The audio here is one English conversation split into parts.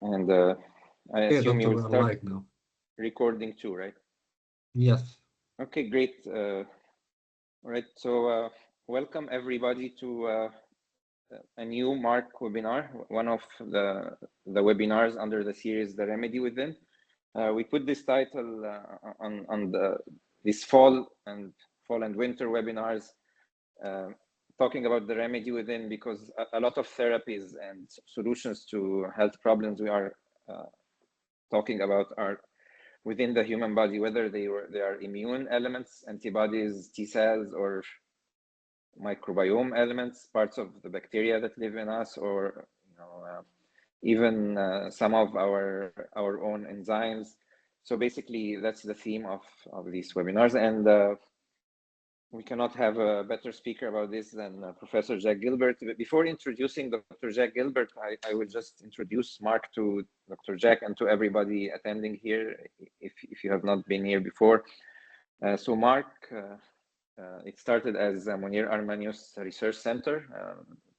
And I assume you will start recording too, right? Yes. Okay, great. All right, so welcome everybody to a new MARC webinar, one of the webinars under the series The Remedy Within. We put this title on this fall and winter webinars, talking about the remedy within, because a lot of therapies and solutions to health problems we are talking about are within the human body, whether they are immune elements, antibodies, T cells, or microbiome elements, parts of the bacteria that live in us, or even some of our own enzymes. So basically, that's the theme of these webinars, and we cannot have a better speaker about this than Professor Jack Gilbert. Before introducing Dr. Jack Gilbert, I will just introduce MARC to Dr. Jack and to everybody attending here, if you have not been here before. So MARC, it started as Munir Armanius Research Center.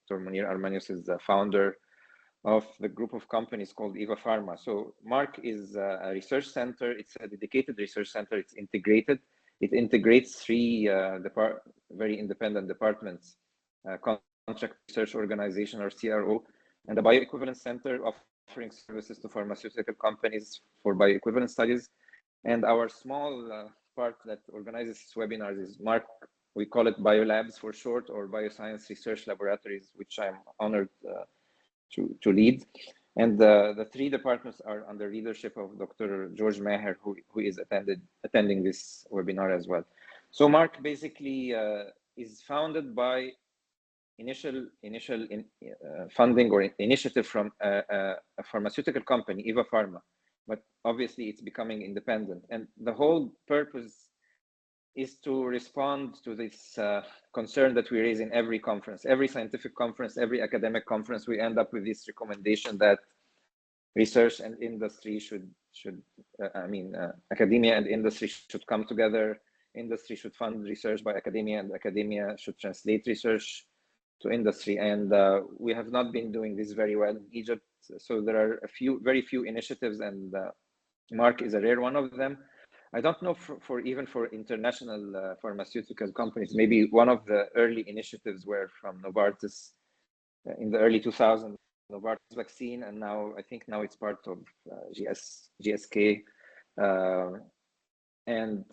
Dr. Munir Armanius is the founder of the group of companies called Eva Pharma. So MARC is a research center. It's a dedicated research center. It's integrated. It integrates three very independent departments: Contract Research Organization, or CRO, and the Bioequivalence Center, offering services to pharmaceutical companies for bioequivalence studies. And our small part that organizes webinars is MARC. We call it Biolabs for short, or Bioscience Research Laboratories, which I'm honored to lead. And the three departments are under leadership of Dr. George Maher, who is attending this webinar as well. So MARC basically is founded by initial funding or initiative from a pharmaceutical company, Eva Pharma, but obviously it's becoming independent. And the whole purpose is to respond to this concern that we raise in every conference, every scientific conference, every academic conference. We end up with this recommendation that research and industry should academia and industry should come together. Industry should fund research by academia, and academia should translate research to industry. And we have not been doing this very well in Egypt. So there are very few initiatives, and MARC is a rare one of them. I don't know even for international pharmaceutical companies. Maybe one of the early initiatives were from Novartis in the early 2000s, Novartis vaccine, and now I think it's part of GSK, and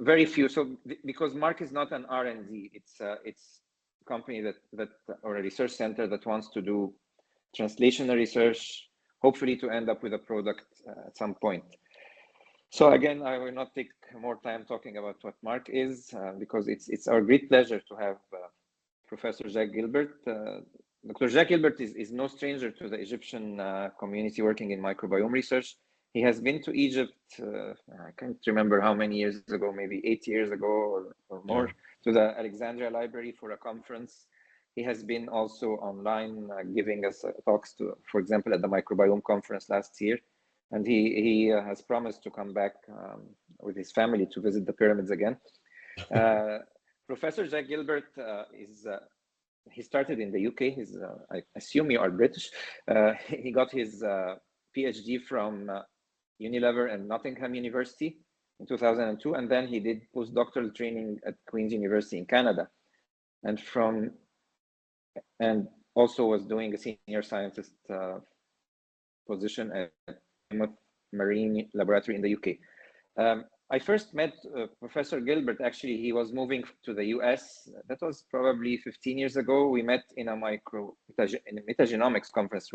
very few. So because MARC is not an R&D, it's a company that or a research center that wants to do translational research, hopefully to end up with a product at some point. So again, I will not take more time talking about what MARC is, because it's our great pleasure to have Professor Jack Gilbert. Dr. Jack Gilbert is no stranger to the Egyptian community working in microbiome research. He has been to Egypt, I can't remember how many years ago, maybe 8 years ago or more, to the Alexandria Library for a conference. He has been also online giving us talks for example, at the Microbiome Conference last year. And he has promised to come back with his family to visit the pyramids again. Professor Jack Gilbert he started in the UK. I assume you are British. He got his PhD from Unilever and Nottingham University in 2002, and then he did postdoctoral training at Queen's University in Canada, and also was doing a senior scientist position at Marine Laboratory in the UK. I first met Professor Gilbert. Actually, he was moving to the US. That was probably 15 years ago. We met in a metagenomics conference,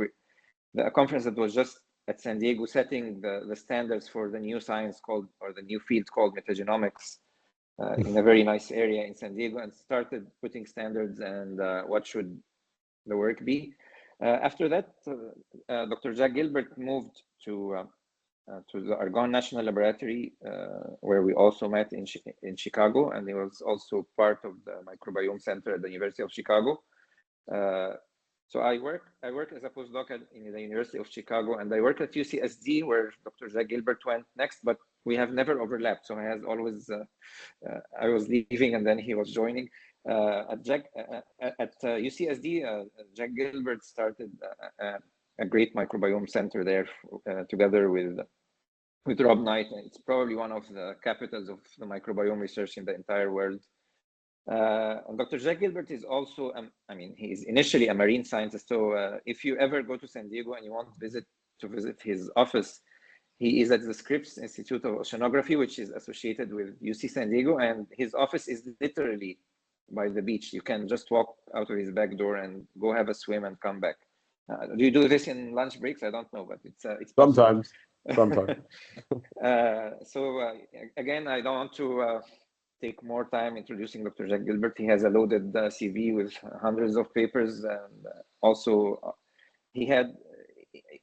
a conference that was just at San Diego, setting the standards for the new science or the new field called metagenomics in a very nice area in San Diego, and started putting standards and what should the work be. After that, Dr. Jack Gilbert moved to the Argonne National Laboratory, where we also met in Chicago, and he was also part of the Microbiome Center at the University of Chicago. So I work as a postdoc in the University of Chicago, and I work at UCSD, where Dr. Jack Gilbert went next, but we have never overlapped. So I was leaving and then he was joining. At UCSD, Jack Gilbert started a great microbiome center there together with Rob Knight. And it's probably one of the capitals of the microbiome research in the entire world. And Dr. Jack Gilbert is also, I mean, he is initially a marine scientist. So if you ever go to San Diego and you want to visit his office, he is at the Scripps Institute of Oceanography, which is associated with UC San Diego, and his office is literally by the beach. You can just walk out of his back door and go have a swim and come back. Do you do this in lunch breaks? I don't know, but it's sometimes. Again, I don't want to take more time introducing Dr. Jack Gilbert. He has a loaded CV with hundreds of papers, and also he had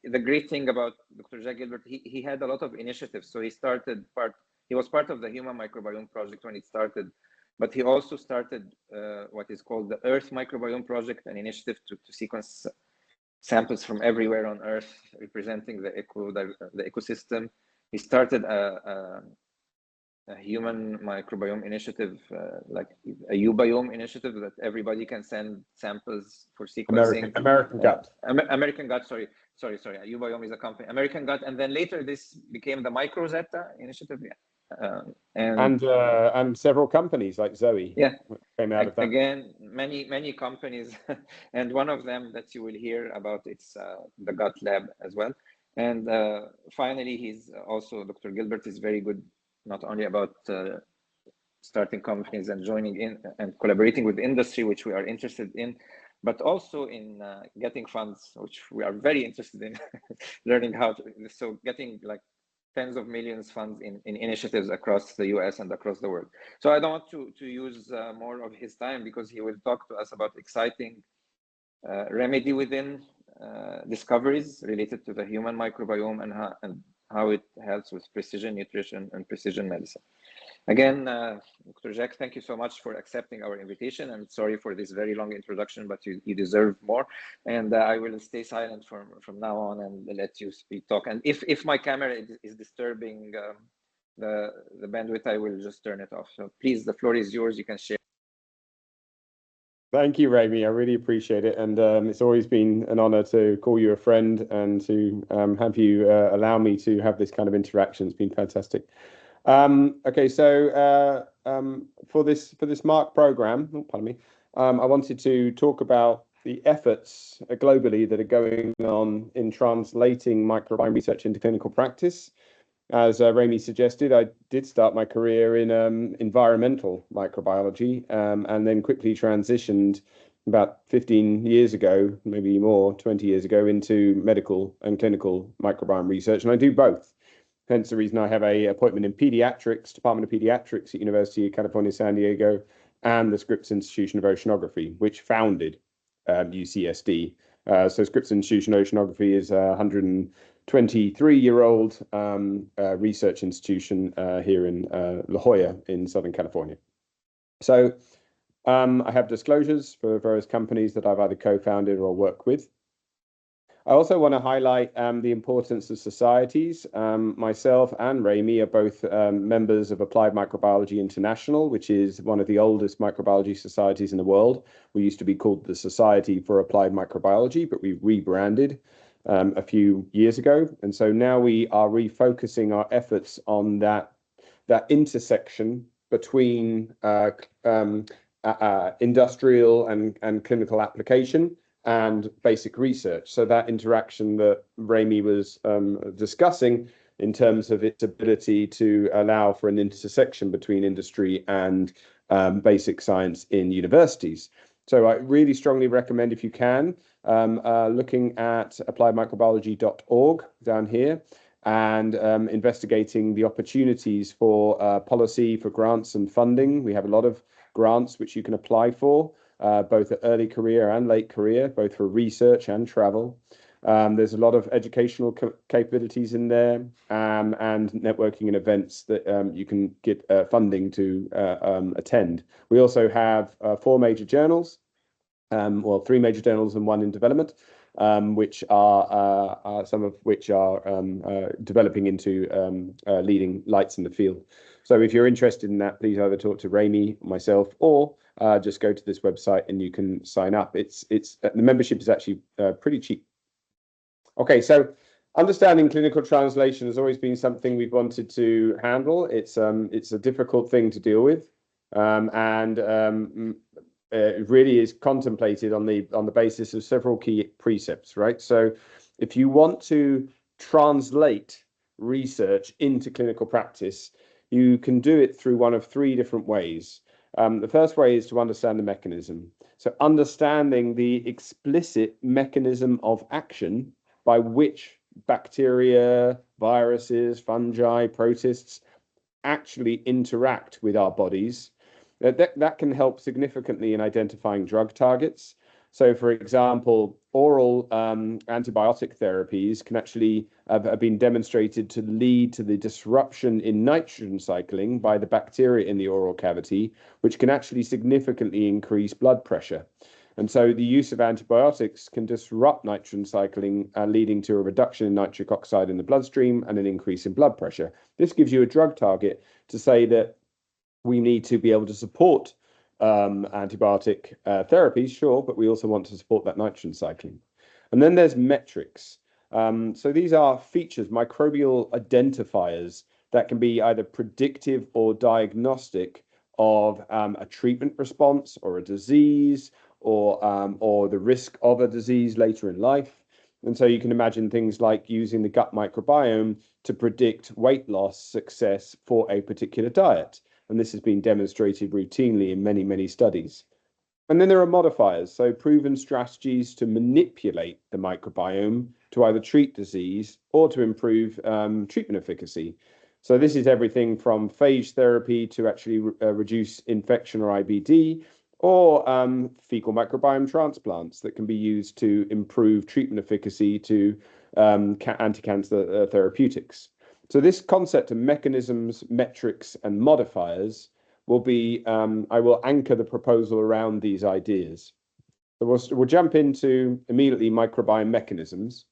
the great thing about Dr. Jack Gilbert. He had a lot of initiatives. So he was part of the Human Microbiome Project when it started, but he also started what is called the Earth Microbiome Project, an initiative to sequence samples from everywhere on Earth, representing the ecosystem. He started a human microbiome initiative, like a UBiome initiative, that everybody can send samples for sequencing. American Gut. American Gut, sorry. UBiome is a company. American Gut, and then later this became the Microsetta Initiative. And several companies like Zoe. Yeah, came out of that. Again, many companies, and one of them that you will hear about, it's the Gut Lab as well. And finally, Dr. Gilbert is very good, not only about starting companies and joining in and collaborating with industry, which we are interested in, but also in getting funds, which we are very interested in learning how to. So getting like tens of millions funds in initiatives across the US and across the world. So I don't want to use more of his time, because he will talk to us about exciting remedy within discoveries related to the human microbiome and how it helps with precision nutrition and precision medicine. Again, Dr. Jack, thank you so much for accepting our invitation, and sorry for this very long introduction, but you deserve more. And I will stay silent from now on and let you talk. And if my camera is disturbing the bandwidth, I will just turn it off. So please, the floor is yours. You can share. Thank you, Ramy. I really appreciate it. And it's always been an honor to call you a friend and to have you allow me to have this kind of interaction. It's been fantastic. Okay, so for this MARC program, I wanted to talk about the efforts globally that are going on in translating microbiome research into clinical practice. As Ramy suggested, I did start my career in environmental microbiology and then quickly transitioned about 15 years ago, maybe more, 20 years ago, into medical and clinical microbiome research. And I do both. Hence the reason I have an appointment in pediatrics, Department of Pediatrics at University of California, San Diego, and the Scripps Institution of Oceanography, which founded UCSD. So Scripps Institution of Oceanography is a 123-year-old research institution here in La Jolla in Southern California. So I have disclosures for various companies that I've either co-founded or worked with. I also want to highlight the importance of societies. Myself and Ramy are both members of Applied Microbiology International, which is one of the oldest microbiology societies in the world. We used to be called the Society for Applied Microbiology, but we rebranded a few years ago. And so now we are refocusing our efforts on that intersection between industrial and clinical application and basic research. So that interaction that Ramy was discussing in terms of its ability to allow for an intersection between industry and basic science in universities. So I really strongly recommend, if you can, looking at appliedmicrobiology.org down here and investigating the opportunities for policy, for grants and funding. We have a lot of grants which you can apply for, both at early career and late career, both for research and travel. There's a lot of educational capabilities in there and networking and events that you can get funding to attend. We also have 4 major journals, well, 3 major journals and 1 in development, which are some of which are developing into leading lights in the field. So if you're interested in that, please either talk to Ramy, myself, or just go to this website and you can sign up. The membership is actually pretty cheap. Okay, so understanding clinical translation has always been something we've wanted to handle. It's a difficult thing to deal with, it really is contemplated on the basis of several key precepts, right? So if you want to translate research into clinical practice, you can do it through one of three different ways. The first way is to understand the mechanism. So understanding the explicit mechanism of action by which bacteria, viruses, fungi, protists actually interact with our bodies. That can help significantly in identifying drug targets. So, for example, oral antibiotic therapies can actually have been demonstrated to lead to the disruption in nitrogen cycling by the bacteria in the oral cavity, which can actually significantly increase blood pressure. And so the use of antibiotics can disrupt nitrogen cycling, leading to a reduction in nitric oxide in the bloodstream and an increase in blood pressure. This gives you a drug target to say that we need to be able to support antibiotic therapies, sure, but we also want to support that nitrogen cycling. And then there's metrics. So these are features, microbial identifiers that can be either predictive or diagnostic of a treatment response or a disease or the risk of a disease later in life. And so you can imagine things like using the gut microbiome to predict weight loss success for a particular diet. And this has been demonstrated routinely in many, many studies. And then there are modifiers, so proven strategies to manipulate the microbiome to either treat disease or to improve treatment efficacy. So this is everything from phage therapy to actually reduce infection or IBD, or fecal microbiome transplants that can be used to improve treatment efficacy to anti-cancer therapeutics. So this concept of mechanisms, metrics, and modifiers will be, I will anchor the proposal around these ideas. So we'll jump into immediately microbiome mechanisms.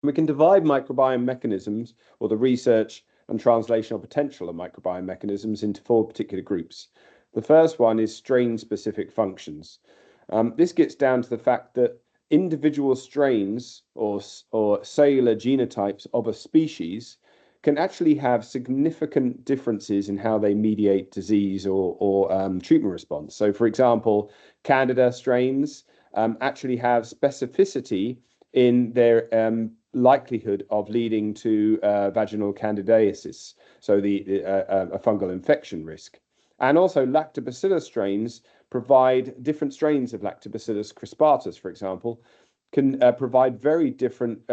We can divide microbiome mechanisms, or the research and translational potential of microbiome mechanisms, into four particular groups. The first one is strain-specific functions. This gets down to the fact that individual strains or cellular genotypes of a species can actually have significant differences in how they mediate disease or treatment response. So, for example, Candida strains actually have specificity in their likelihood of leading to vaginal candidiasis, so a fungal infection risk. And also lactobacillus strains provide different strains of Lactobacillus crispatus, for example, can provide very different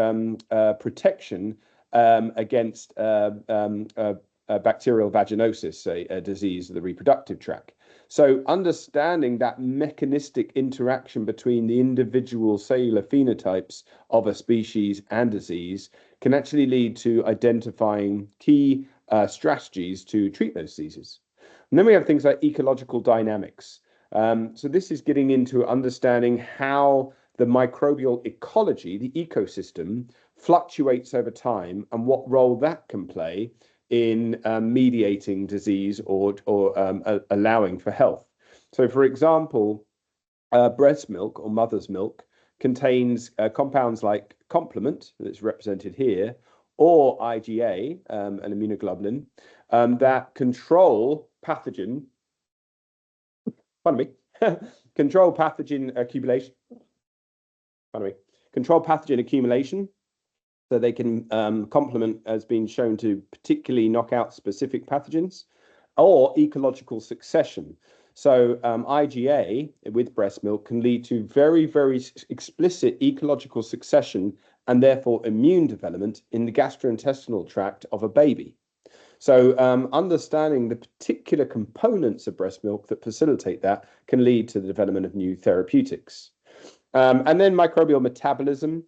protection against bacterial vaginosis, a disease of the reproductive tract. So understanding that mechanistic interaction between the individual cellular phenotypes of a species and disease can actually lead to identifying key strategies to treat those diseases. And then we have things like ecological dynamics. So this is getting into understanding how the microbial ecology, the ecosystem, fluctuates over time and what role that can play in mediating disease or allowing for health. So, for example, breast milk or mother's milk contains compounds like complement, that's represented here, or IgA, an immunoglobulin, that control pathogen, control pathogen accumulation, control pathogen accumulation, so they can complement has been shown to particularly knock out specific pathogens, or ecological succession. So IgA with breast milk can lead to very, very explicit ecological succession and therefore immune development in the gastrointestinal tract of a baby. So understanding the particular components of breast milk that facilitate that can lead to the development of new therapeutics. And then microbial metabolism.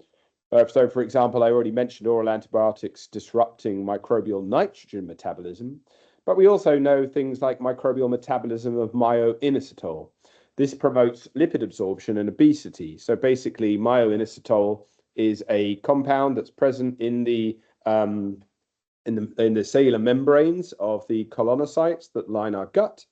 So, for example, I already mentioned oral antibiotics disrupting microbial nitrogen metabolism, but we also know things like microbial metabolism of myoinositol. This promotes lipid absorption and obesity. So basically, myoinositol is a compound that's present in the cellular membranes of the colonocytes that line our gut.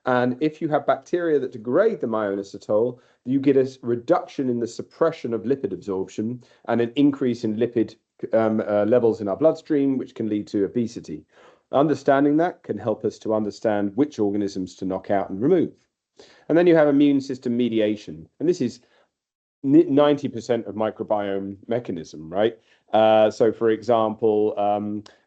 And if you have bacteria that degrade the myoinositol, you get a reduction in the suppression of lipid absorption and an increase in lipid levels in our bloodstream, which can lead to obesity. Understanding that can help us to understand which organisms to knock out and remove. And then you have immune system mediation. And this is 90% of microbiome mechanism, right? So, for example,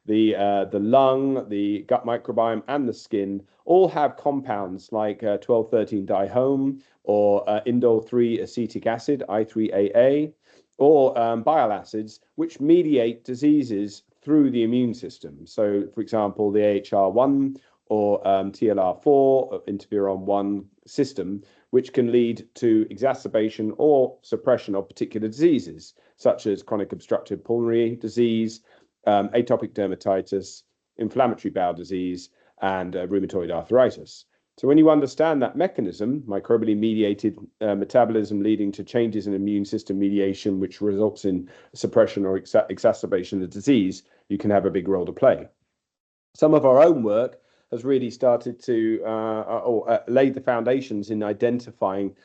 the lung, the gut microbiome, and the skin all have compounds like 12,13-dihome or indole-3 acetic acid, I3AA, or bile acids, which mediate diseases through the immune system. So, for example, the AHR1 or TLR4, interferon-1 system, which can lead to exacerbation or suppression of particular diseases, such as chronic obstructive pulmonary disease, atopic dermatitis, inflammatory bowel disease, and rheumatoid arthritis. So when you understand that mechanism, microbially mediated metabolism leading to changes in immune system mediation, which results in suppression or exacerbation of the disease, you can have a big role to play. Some of our own work has really started to laid the foundations in identifying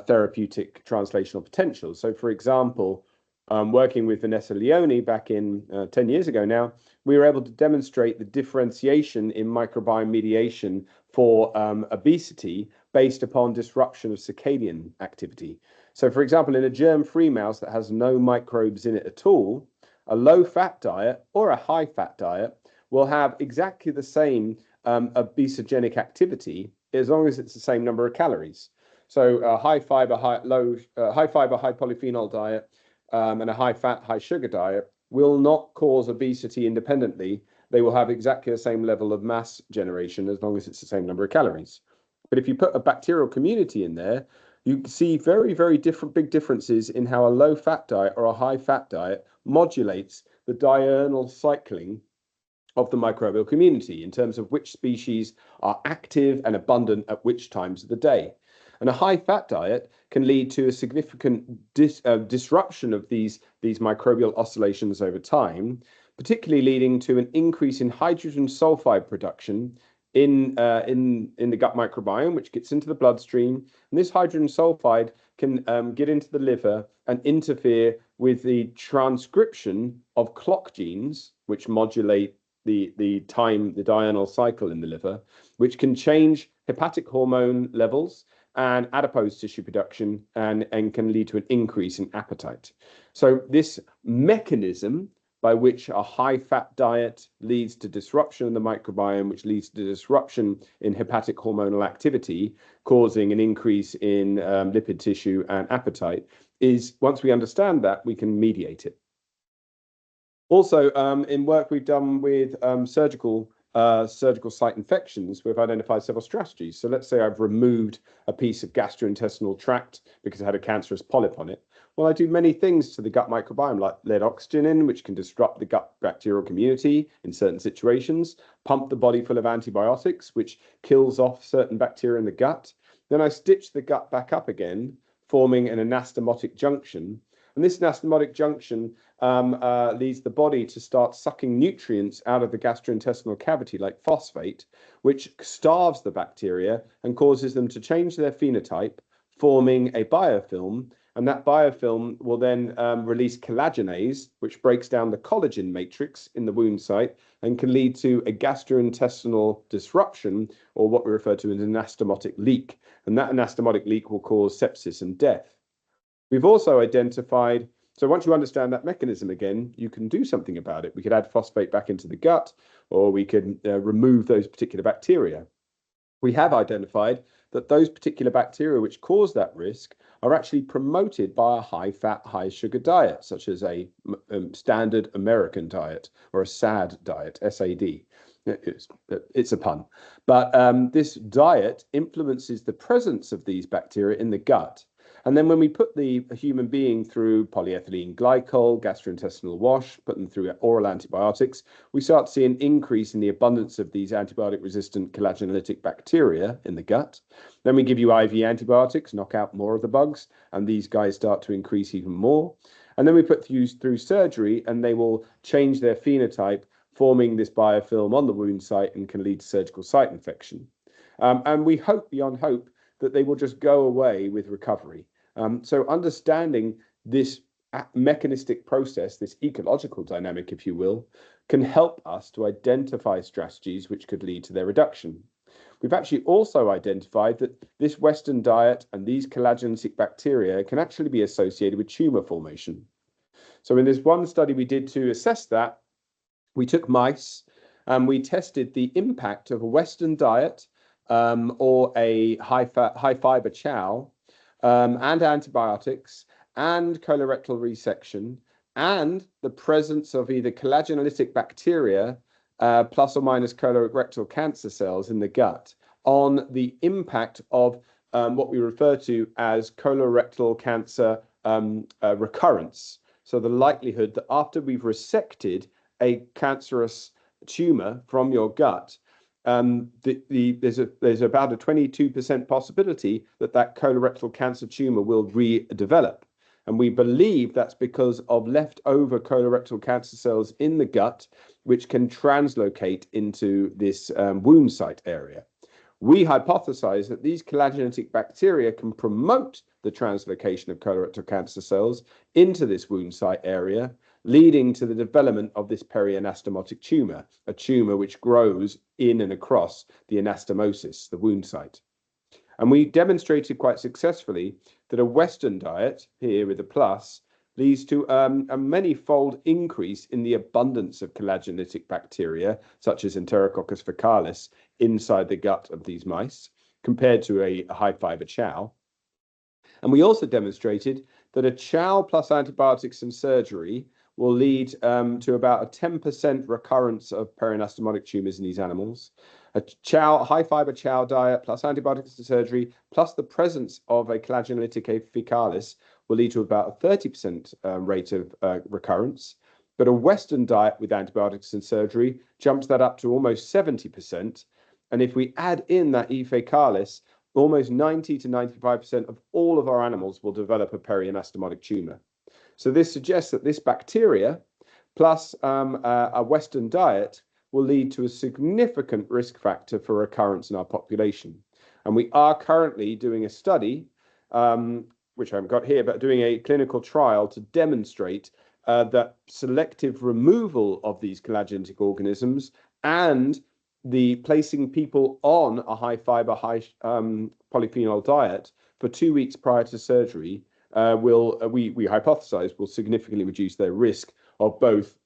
therapeutic translational potential. So, for example, working with Vanessa Leone back in 10 years ago now, we were able to demonstrate the differentiation in microbiome mediation for obesity based upon disruption of circadian activity. So, for example, in a germ-free mouse that has no microbes in it at all, a low-fat diet or a high-fat diet will have exactly the same obesogenic activity as long as it's the same number of calories. So a high fiber, high polyphenol diet and a high fat, high sugar diet will not cause obesity independently. They will have exactly the same level of mass generation as long as it's the same number of calories. But if you put a bacterial community in there, you see very, very big differences in how a low fat diet or a high fat diet modulates the diurnal cycling of the microbial community in terms of which species are active and abundant at which times of the day. And a high-fat diet can lead to a significant disruption of these microbial oscillations over time, particularly leading to an increase in hydrogen sulfide production in the gut microbiome, which gets into the bloodstream. And this hydrogen sulfide can get into the liver and interfere with the transcription of clock genes, which modulate the diurnal cycle in the liver, which can change hepatic hormone levels and adipose tissue production and can lead to an increase in appetite. So this mechanism by which a high-fat diet leads to disruption in the microbiome, which leads to disruption in hepatic hormonal activity, causing an increase in lipid tissue and appetite, is, once we understand that, we can mediate it. Also, in work we've done with surgical site infections, we've identified several strategies. So let's say I've removed a piece of gastrointestinal tract because it had a cancerous polyp on it. Well, I do many things to the gut microbiome, like let oxygen in, which can disrupt the gut bacterial community in certain situations, pump the body full of antibiotics, which kills off certain bacteria in the gut. Then I stitch the gut back up again, forming an anastomotic junction. And this anastomotic junction leads the body to start sucking nutrients out of the gastrointestinal cavity, like phosphate, which starves the bacteria and causes them to change their phenotype, forming a biofilm. And that biofilm will then release collagenase, which breaks down the collagen matrix in the wound site and can lead to a gastrointestinal disruption, or what we refer to as an anastomotic leak. And that anastomotic leak will cause sepsis and death. We've also identified, so once you understand that mechanism again, you can do something about it. We could add phosphate back into the gut, or we can remove those particular bacteria. We have identified that those particular bacteria which cause that risk are actually promoted by a high-fat, high-sugar diet, such as a standard American diet or a SAD diet, SAD. It's a pun. But this diet influences the presence of these bacteria in the gut. And then when we put the human being through polyethylene glycol, gastrointestinal wash, put them through oral antibiotics, we start to see an increase in the abundance of these antibiotic-resistant collagenolithic bacteria in the gut. Then we give you IV antibiotics, knock out more of the bugs, and these guys start to increase even more. And then we put you through surgery, and they will change their phenotype, forming this biofilm on the wound site and can lead to surgical site infection. And we hope beyond hope that they will just go away with recovery. So understanding this mechanistic process, this ecological dynamic, if you will, can help us to identify strategies which could lead to their reduction. We've actually also identified that this Western diet and these collagenolitic bacteria can actually be associated with tumor formation. So in this one study we did to assess that, we took mice and we tested the impact of a Western diet or a high fiber chow and antibiotics and colorectal resection and the presence of either collagenolitic bacteria plus or minus colorectal cancer cells in the gut on the impact of what we refer to as colorectal cancer recurrence. So the likelihood that after we've resected a cancerous tumor from your gut, there's about a 22% possibility that that colorectal cancer tumor will redevelop. And we believe that's because of leftover colorectal cancer cells in the gut, which can translocate into this wound site area. We hypothesize that these collagenolitic bacteria can promote the translocation of colorectal cancer cells into this wound site area, leading to the development of this perianastomotic tumor, a tumor which grows in and across the anastomosis, the wound site. And we demonstrated quite successfully that a Western diet, here with a plus, leads to a many-fold increase in the abundance of collagenolitic bacteria, such as Enterococcus faecalis, inside the gut of these mice, compared to a high-fiber chow. And we also demonstrated that a chow plus antibiotics and surgery will lead to about a 10% recurrence of perianastomotic tumors in these animals. A high-fiber chow diet plus antibiotics and surgery plus the presence of a collagenolitic faecalis will lead to about a 30% rate of recurrence. But a Western diet with antibiotics and surgery jumps that up to almost 70%. And if we add in that E. faecalis, almost 90 to 95% of all of our animals will develop a perianastomotic tumor. So this suggests that this bacteria plus a Western diet will lead to a significant risk factor for recurrence in our population. And we are currently doing a study, which I haven't got here, but doing a clinical trial to demonstrate that selective removal of these collagenolitic organisms and the placing people on a high fiber, high polyphenol diet for 2 weeks prior to surgery we hypothesize will significantly reduce their risk of both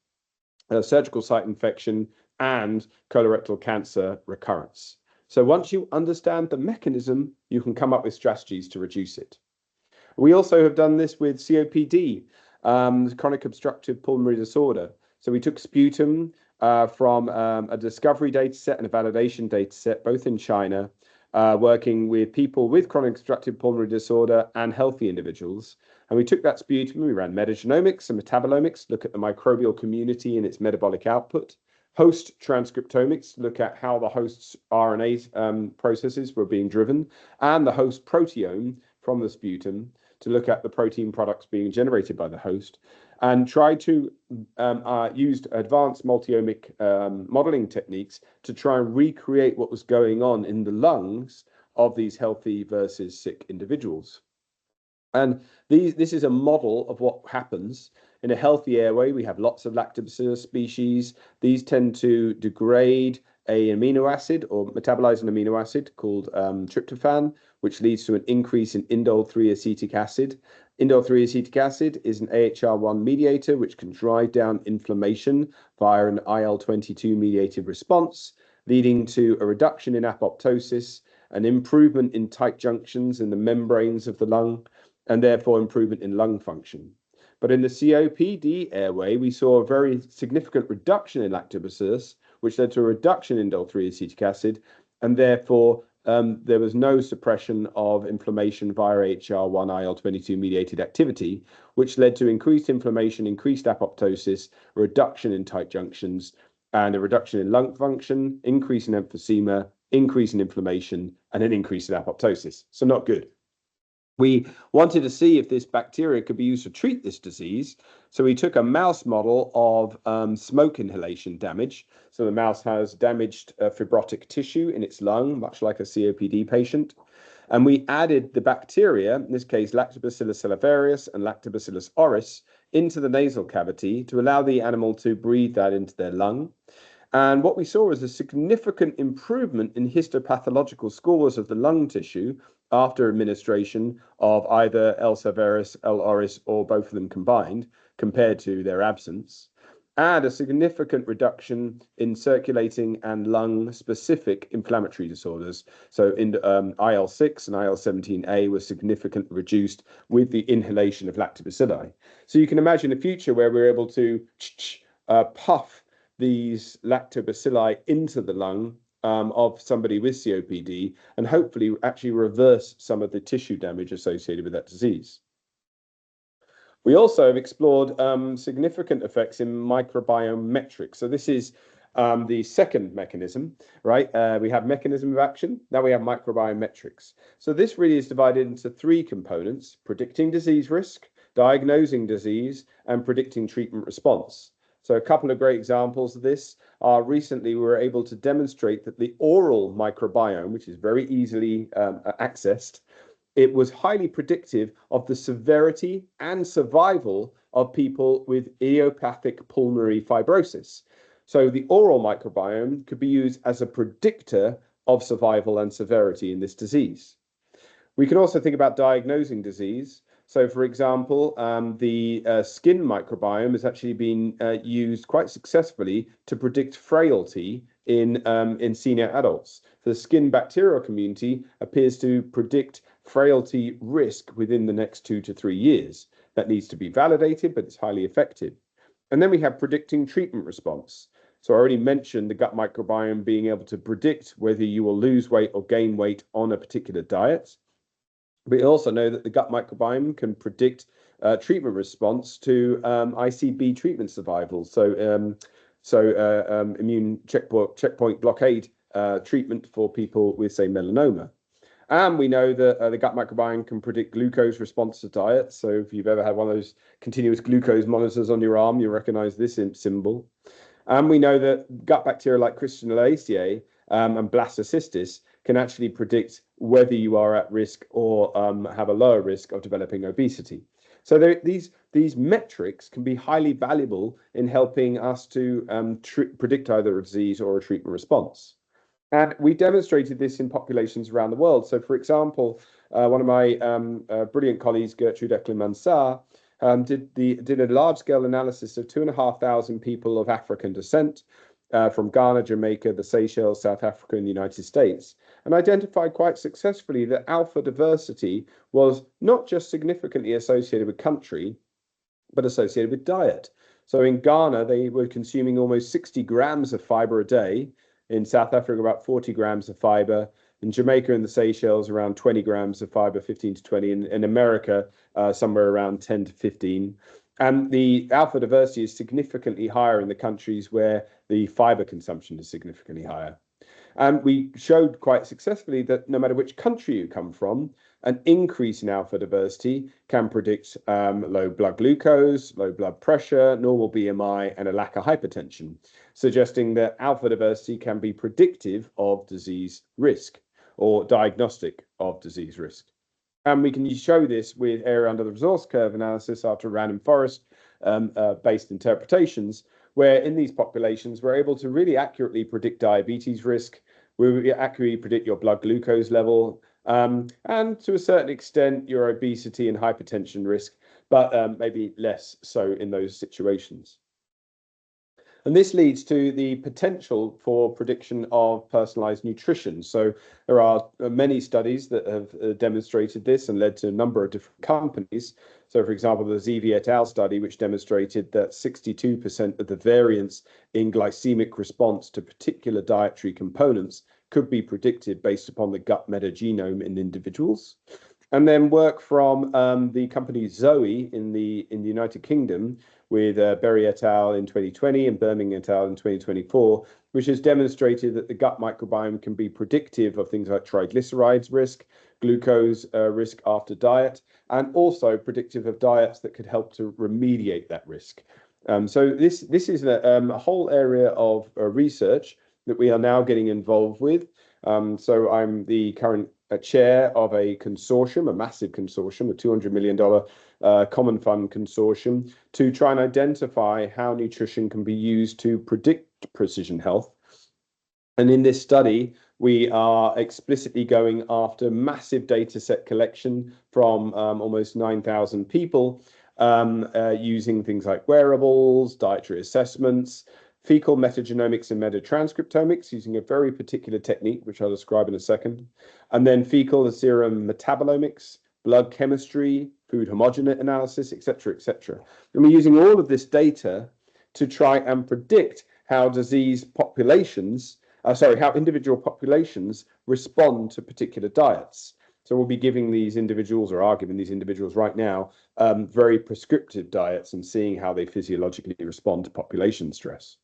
surgical site infection and colorectal cancer recurrence. So once you understand the mechanism, you can come up with strategies to reduce it. We also have done this with COPD, chronic obstructive pulmonary disorder. So we took sputum from a discovery data set and a validation data set, both in China, working with people with chronic obstructive pulmonary disorder and healthy individuals. And we took that sputum, we ran metagenomics and metabolomics, look at the microbial community and its metabolic output, host transcriptomics, look at how the host's RNA processes were being driven, and the host proteome from the sputum to look at the protein products being generated by the host, and try to use advanced multi-omic modeling techniques to try and recreate what was going on in the lungs of these healthy versus sick individuals. And this is a model of what happens in a healthy airway. We have lots of lactobacillus species. These tend to degrade an amino acid or metabolize an amino acid called tryptophan, which leads to an increase in indole-3 acetic acid. Indole-3 acetic acid is an AHR1 mediator, which can drive down inflammation via an IL-22 mediated response, leading to a reduction in apoptosis, an improvement in tight junctions in the membranes of the lung, and therefore improvement in lung function. But in the COPD airway, we saw a very significant reduction in lactobacillus, which led to a reduction in indole-3 acetic acid, and therefore there was no suppression of inflammation via HR1 IL-22 mediated activity, which led to increased inflammation, increased apoptosis, a reduction in tight junctions, and a reduction in lung function, increase in emphysema, increase in inflammation, and an increase in apoptosis. So not good. We wanted to see if this bacteria could be used to treat this disease. So we took a mouse model of smoke inhalation damage. So the mouse has damaged fibrotic tissue in its lung, much like a COPD patient. And we added the bacteria, in this case, Lactobacillus salivarius and Lactobacillus aureus, into the nasal cavity to allow the animal to breathe that into their lung. And what we saw was a significant improvement in histopathological scores of the lung tissue after administration of either L. salivarius, L. aureus, or both of them combined, compared to their absence, and a significant reduction in circulating and lung-specific inflammatory disorders. So in IL-6 and IL-17A was significantly reduced with the inhalation of lactobacilli. So you can imagine a future where we're able to puff these lactobacilli into the lung of somebody with COPD and hopefully actually reverse some of the tissue damage associated with that disease. We also have explored significant effects in microbiome metrics. So this is the second mechanism, right? We have mechanism of action, now we have microbiome metrics. So this really is divided into three components: predicting disease risk, diagnosing disease, and predicting treatment response. So a couple of great examples of this are recently we were able to demonstrate that the oral microbiome, which is very easily accessed, it was highly predictive of the severity and survival of people with idiopathic pulmonary fibrosis. So the oral microbiome could be used as a predictor of survival and severity in this disease. We can also think about diagnosing disease. So, for example, the skin microbiome has actually been used quite successfully to predict frailty in senior adults. The skin bacterial community appears to predict frailty risk within the next 2 to 3 years. That needs to be validated, but it's highly effective. And then we have predicting treatment response. So I already mentioned the gut microbiome being able to predict whether you will lose weight or gain weight on a particular diet. We also know that the gut microbiome can predict treatment response to ICB treatment survival. So, immune checkpoint blockade treatment for people with, say, melanoma. And we know that the gut microbiome can predict glucose response to diet. So if you've ever had one of those continuous glucose monitors on your arm, you recognize this symbol. And we know that gut bacteria like Christianolaceae and blastocystis can actually predict whether you are at risk or have a lower risk of developing obesity. So these metrics can be highly valuable in helping us to predict either a disease or a treatment response. And we demonstrated this in populations around the world. So, for example, one of my brilliant colleagues, Gertrude Eklund-Mansar, did a large-scale analysis of 2,500 people of African descent from Ghana, Jamaica, the Seychelles, South Africa, and the United States, and identified quite successfully that alpha diversity was not just significantly associated with country, but associated with diet. So in Ghana, they were consuming almost 60 grams of fiber a day. In South Africa, about 40 grams of fiber. In Jamaica and the Seychelles, around 20 grams of fiber, 15 to 20. In America, somewhere around 10 to 15. And the alpha diversity is significantly higher in the countries where the fiber consumption is significantly higher. And we showed quite successfully that no matter which country you come from, an increase in alpha diversity can predict low blood glucose, low blood pressure, normal BMI, and a lack of hypertension, suggesting that alpha diversity can be predictive of disease risk or diagnostic of disease risk. And we can show this with area under the resource curve analysis after random forest based interpretations, where in these populations, we're able to really accurately predict diabetes risk, we accurately predict your blood glucose level, and to a certain extent, your obesity and hypertension risk, but maybe less so in those situations. And this leads to the potential for prediction of personalized nutrition. So there are many studies that have demonstrated this and led to a number of different companies. So, for example, the Zevi et al. Study, which demonstrated that 62% of the variance in glycemic response to particular dietary components could be predicted based upon the gut metagenome in individuals. And then work from the company Zoe in the United Kingdom with Berry et al. In 2020 and Birmingham et al. In 2024, which has demonstrated that the gut microbiome can be predictive of things like triglycerides risk, glucose risk after diet, and also predictive of diets that could help to remediate that risk. So this is a whole area of research that we are now getting involved with. So I'm the current chair of a consortium, a massive consortium, a $200 million common fund consortium, to try and identify how nutrition can be used to predict precision health. And in this study, we are explicitly going after massive data set collection from almost 9,000 people, using things like wearables, dietary assessments, fecal metagenomics and metatranscriptomics, using a very particular technique, which I'll describe in a second, and then fecal and serum metabolomics, blood chemistry, food homogenate analysis, etc., etc. And we're using all of this data to try and predict how disease populations, how individual populations respond to particular diets. So we'll be giving these individuals, or are giving these individuals right now, very prescriptive diets and seeing how they physiologically respond to population stress.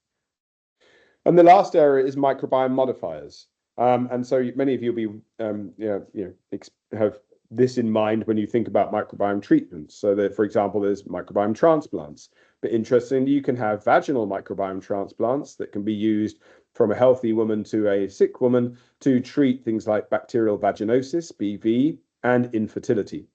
And the last area is microbiome modifiers. And so many of you will be, have this in mind when you think about microbiome treatments. So that, for example, there's microbiome transplants. But interestingly, you can have vaginal microbiome transplants that can be used from a healthy woman to a sick woman to treat things like bacterial vaginosis, BV, and infertility.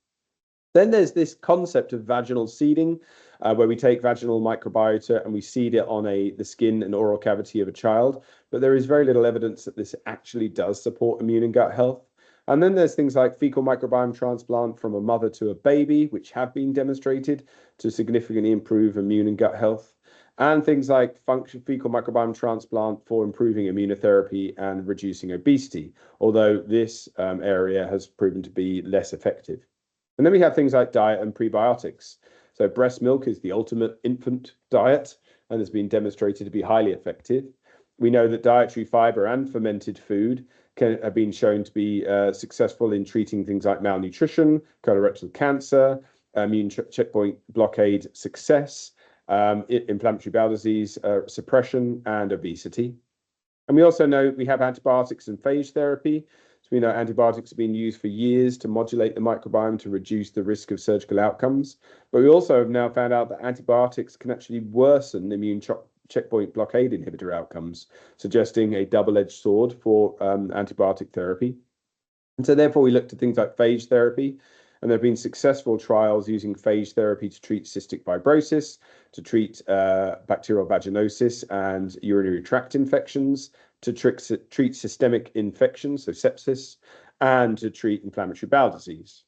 Then there's this concept of vaginal seeding, where we take vaginal microbiota and we seed it on the skin and oral cavity of a child. But there is very little evidence that this actually does support immune and gut health. And then there's things like fecal microbiome transplant from a mother to a baby, which have been demonstrated to significantly improve immune and gut health. And things like fecal microbiome transplant for improving immunotherapy and reducing obesity, although this area has proven to be less effective. And then we have things like diet and prebiotics. So breast milk is the ultimate infant diet and has been demonstrated to be highly effective. We know that dietary fiber and fermented food have been shown to be successful in treating things like malnutrition, colorectal cancer, immune checkpoint blockade success, inflammatory bowel disease suppression, and obesity. And we also know we have antibiotics and phage therapy. So we know antibiotics have been used for years to modulate the microbiome to reduce the risk of surgical outcomes. But we also have now found out that antibiotics can actually worsen immune checkpoint blockade inhibitor outcomes, suggesting a double-edged sword for antibiotic therapy. And so therefore we looked at things like phage therapy, and there have been successful trials using phage therapy to treat cystic fibrosis, to treat bacterial vaginosis and urinary tract infections, to treat systemic infections, so sepsis, and to treat inflammatory bowel disease.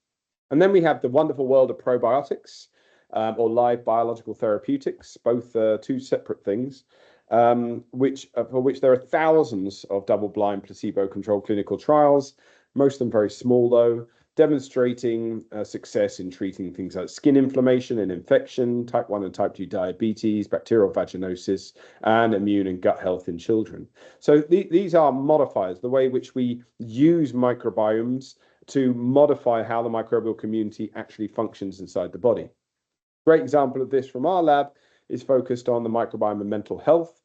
And then we have the wonderful world of probiotics, or live biological therapeutics, both two separate things, for which there are thousands of double-blind placebo-controlled clinical trials, most of them very small though, demonstrating success in treating things like skin inflammation and infection, type 1 and type 2 diabetes, bacterial vaginosis, and immune and gut health in children. So these are modifiers, the way in which we use microbiomes to modify how the microbial community actually functions inside the body. Great example of this from our lab is focused on the microbiome and mental health.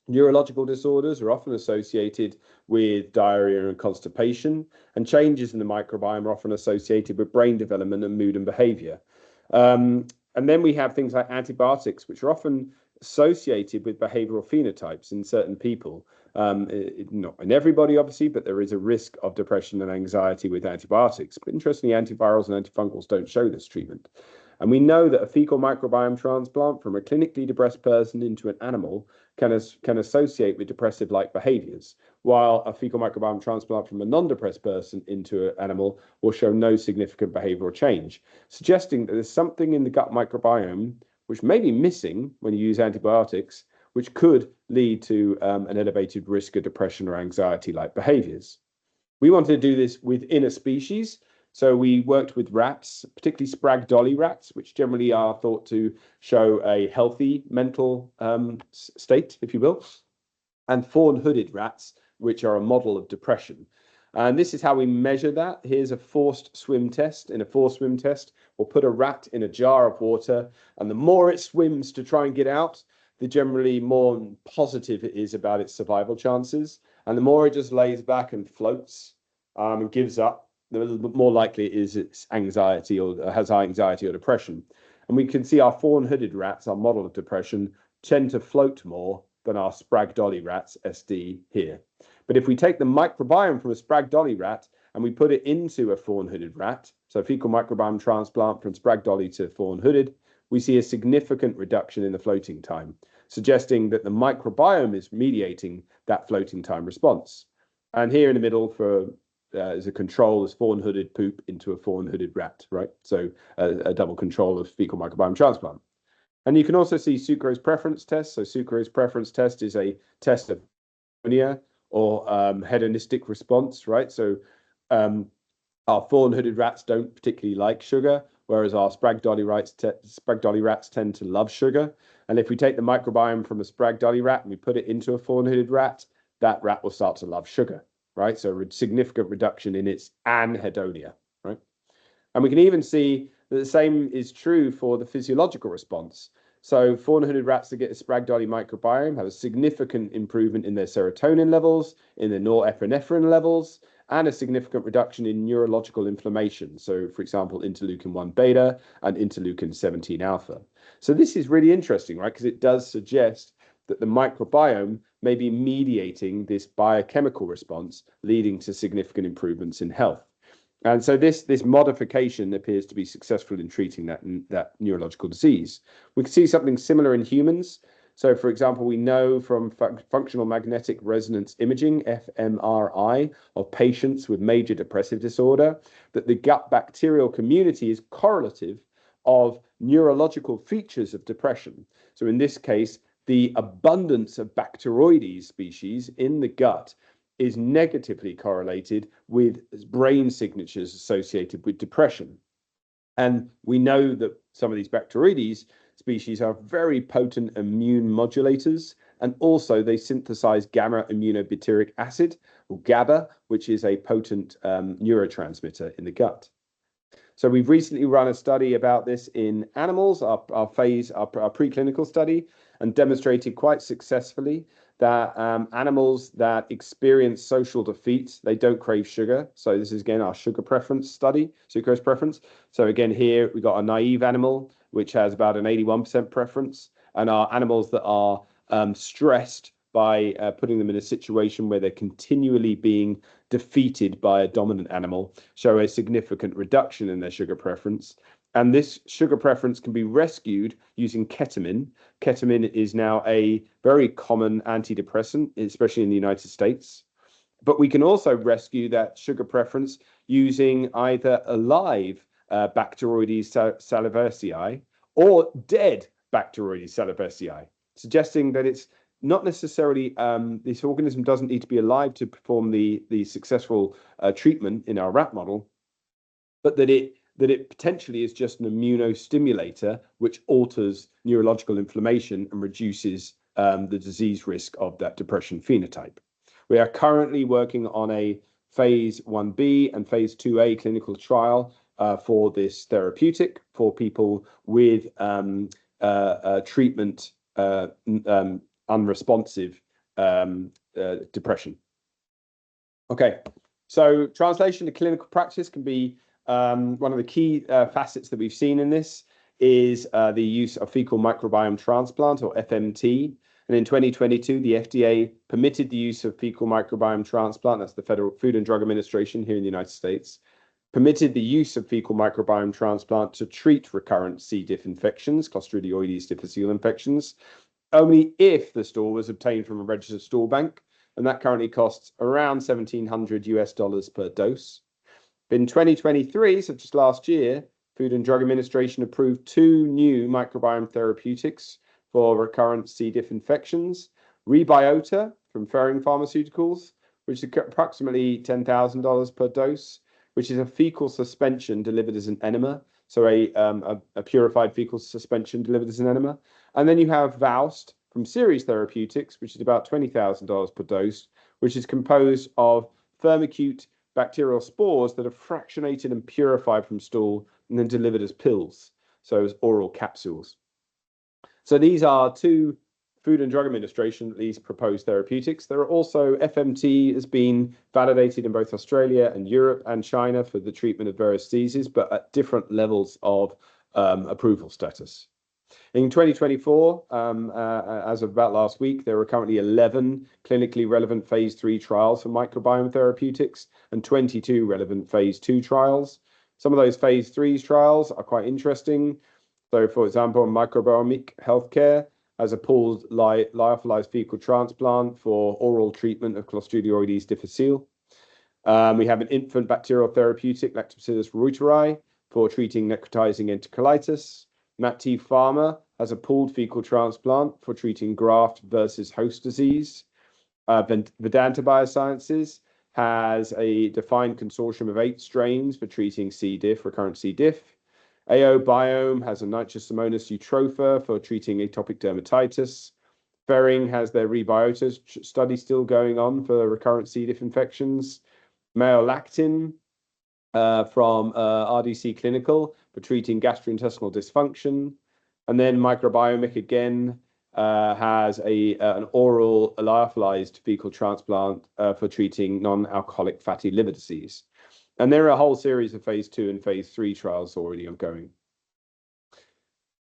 Neurological disorders are often associated with diarrhea and constipation, and changes in the microbiome are often associated with brain development and mood and behavior. And then we have things like antibiotics, which are often associated with behavioral phenotypes in certain people. Not in everybody, obviously, but there is a risk of depression and anxiety with antibiotics. But interestingly, antivirals and antifungals don't show this treatment. And we know that a fecal microbiome transplant from a clinically depressed person into an animal can associate with depressive-like behaviors, while a fecal microbiome transplant from a non-depressed person into an animal will show no significant behavioral change, suggesting that there's something in the gut microbiome which may be missing when you use antibiotics, which could lead to an elevated risk of depression or anxiety-like behaviors. We wanted to do this within a species. So we worked with rats, particularly Sprague-Dawley rats, which generally are thought to show a healthy mental state, if you will, and fawn-hooded rats, which are a model of depression. And this is how we measure that. Here's a forced swim test. In a forced swim test, we'll put a rat in a jar of water, and the more it swims to try and get out, the generally more positive it is about its survival chances. And the more it just lays back and floats and gives up, the more likely it is it's anxiety or has high anxiety or depression. And we can see our fawn-hooded rats, our model of depression, tend to float more than our Sprague-Dawley rats, SD, here. But if we take the microbiome from a Sprague-Dawley rat and we put it into a fawn-hooded rat, so fecal microbiome transplant from Sprague-Dawley to fawn-hooded, we see a significant reduction in the floating time, suggesting that the microbiome is mediating that floating time response. And here in the middle for as a control is fawn-hooded poop into a fawn-hooded rat, right? So a double control of fecal microbiome transplant. And you can also see sucrose preference test. So sucrose preference test is a test of ammonia or hedonistic response, right? So our fawn-hooded rats don't particularly like sugar, whereas our Sprague-Dawley rats tend to love sugar. And if we take the microbiome from a Sprague-Dawley rat and we put it into a fawn-hooded rat, that rat will start to love sugar, right? So a significant reduction in its anhedonia, right? And we can even see that the same is true for the physiological response. So fawn-hooded rats that get a Sprague-Dawley microbiome have a significant improvement in their serotonin levels, in their norepinephrine levels, and a significant reduction in neurological inflammation. So, for example, interleukin-1 beta and interleukin-17 alpha. So this is really interesting, right? Because it does suggest that the microbiome may be mediating this biochemical response, leading to significant improvements in health. And so this modification appears to be successful in treating that neurological disease. We can see something similar in humans. So, for example, we know from functional magnetic resonance imaging, fMRI, of patients with major depressive disorder, that the gut bacterial community is correlative of neurological features of depression. So in this case, the abundance of Bacteroides species in the gut is negatively correlated with brain signatures associated with depression. And we know that some of these Bacteroides species are very potent immune modulators, and also they synthesize gamma aminobutyric acid, or GABA, which is a potent neurotransmitter in the gut. So we've recently run a study about this in animals, our preclinical study, and demonstrated quite successfully that animals that experience social defeat, they don't crave sugar. So this is, again, our sugar preference study, sucrose preference. So again, here we got a naive animal, which has about an 81% preference, and our animals that are stressed by putting them in a situation where they're continually being defeated by a dominant animal show a significant reduction in their sugar preference. And this sugar preference can be rescued using ketamine. Ketamine is now a very common antidepressant, especially in the United States. But we can also rescue that sugar preference using either alive Bacteroides salivacei or dead Bacteroides salivacei, suggesting that it's not necessarily this organism doesn't need to be alive to perform the successful treatment in our rat model, but that it potentially is just an immunostimulator which alters neurological inflammation and reduces the disease risk of that depression phenotype. We are currently working on a phase 1B and phase 2A clinical trial for this therapeutic for people with treatment unresponsive depression. Okay, so translation to clinical practice can be one of the key facets that we've seen in this is the use of fecal microbiome transplant, or FMT. And in 2022, the FDA permitted the use of fecal microbiome transplant, that's the Federal Food and Drug Administration here in the United States, permitted the use of fecal microbiome transplant to treat recurrent C. diff infections, Clostridioides difficile infections, only if the stool was obtained from a registered stool bank, and that currently costs around $1,700 per dose. In 2023, so just last year, Food and Drug Administration approved 2 new microbiome therapeutics for recurrent C. diff infections. Rebiota from Ferring Pharmaceuticals, which is approximately $10,000 per dose, which is a fecal suspension delivered as an enema, so a purified fecal suspension delivered as an enema. And then you have Voust from Seres Therapeutics, which is about $20,000 per dose, which is composed of firmicute bacterial spores that are fractionated and purified from stool and then delivered as pills, so as oral capsules. So these are 2 Food and Drug Administration, at least, proposed therapeutics. There are also FMT has been validated in both Australia and Europe and China for the treatment of various diseases, but at different levels of approval status. In 2024, as of about last week, there are currently 11 clinically relevant phase 3 trials for microbiome therapeutics and 22 relevant phase 2 trials. Some of those phase 3 trials are quite interesting. So, for example, Microbiomic Healthcare has a pooled lyophilized fecal transplant for oral treatment of Clostridioides difficile. We have an infant bacterial therapeutic, Lactobacillus reuteri, for treating necrotizing enterocolitis. MAT Pharma has a pooled fecal transplant for treating graft versus host disease. Vedanta Biosciences has a defined consortium of 8 strains for treating C. diff, recurrent C. diff. AO Biome has a Nitrosomonas eutropha for treating atopic dermatitis. Ferring has their Rebiota study still going on for recurrent C. diff infections. Malolactin from RDC Clinical for treating gastrointestinal dysfunction. And then Microbiomic again has an oral lyophilized fecal transplant for treating non-alcoholic fatty liver disease. And there are a whole series of phase 2 and phase 3 trials already ongoing.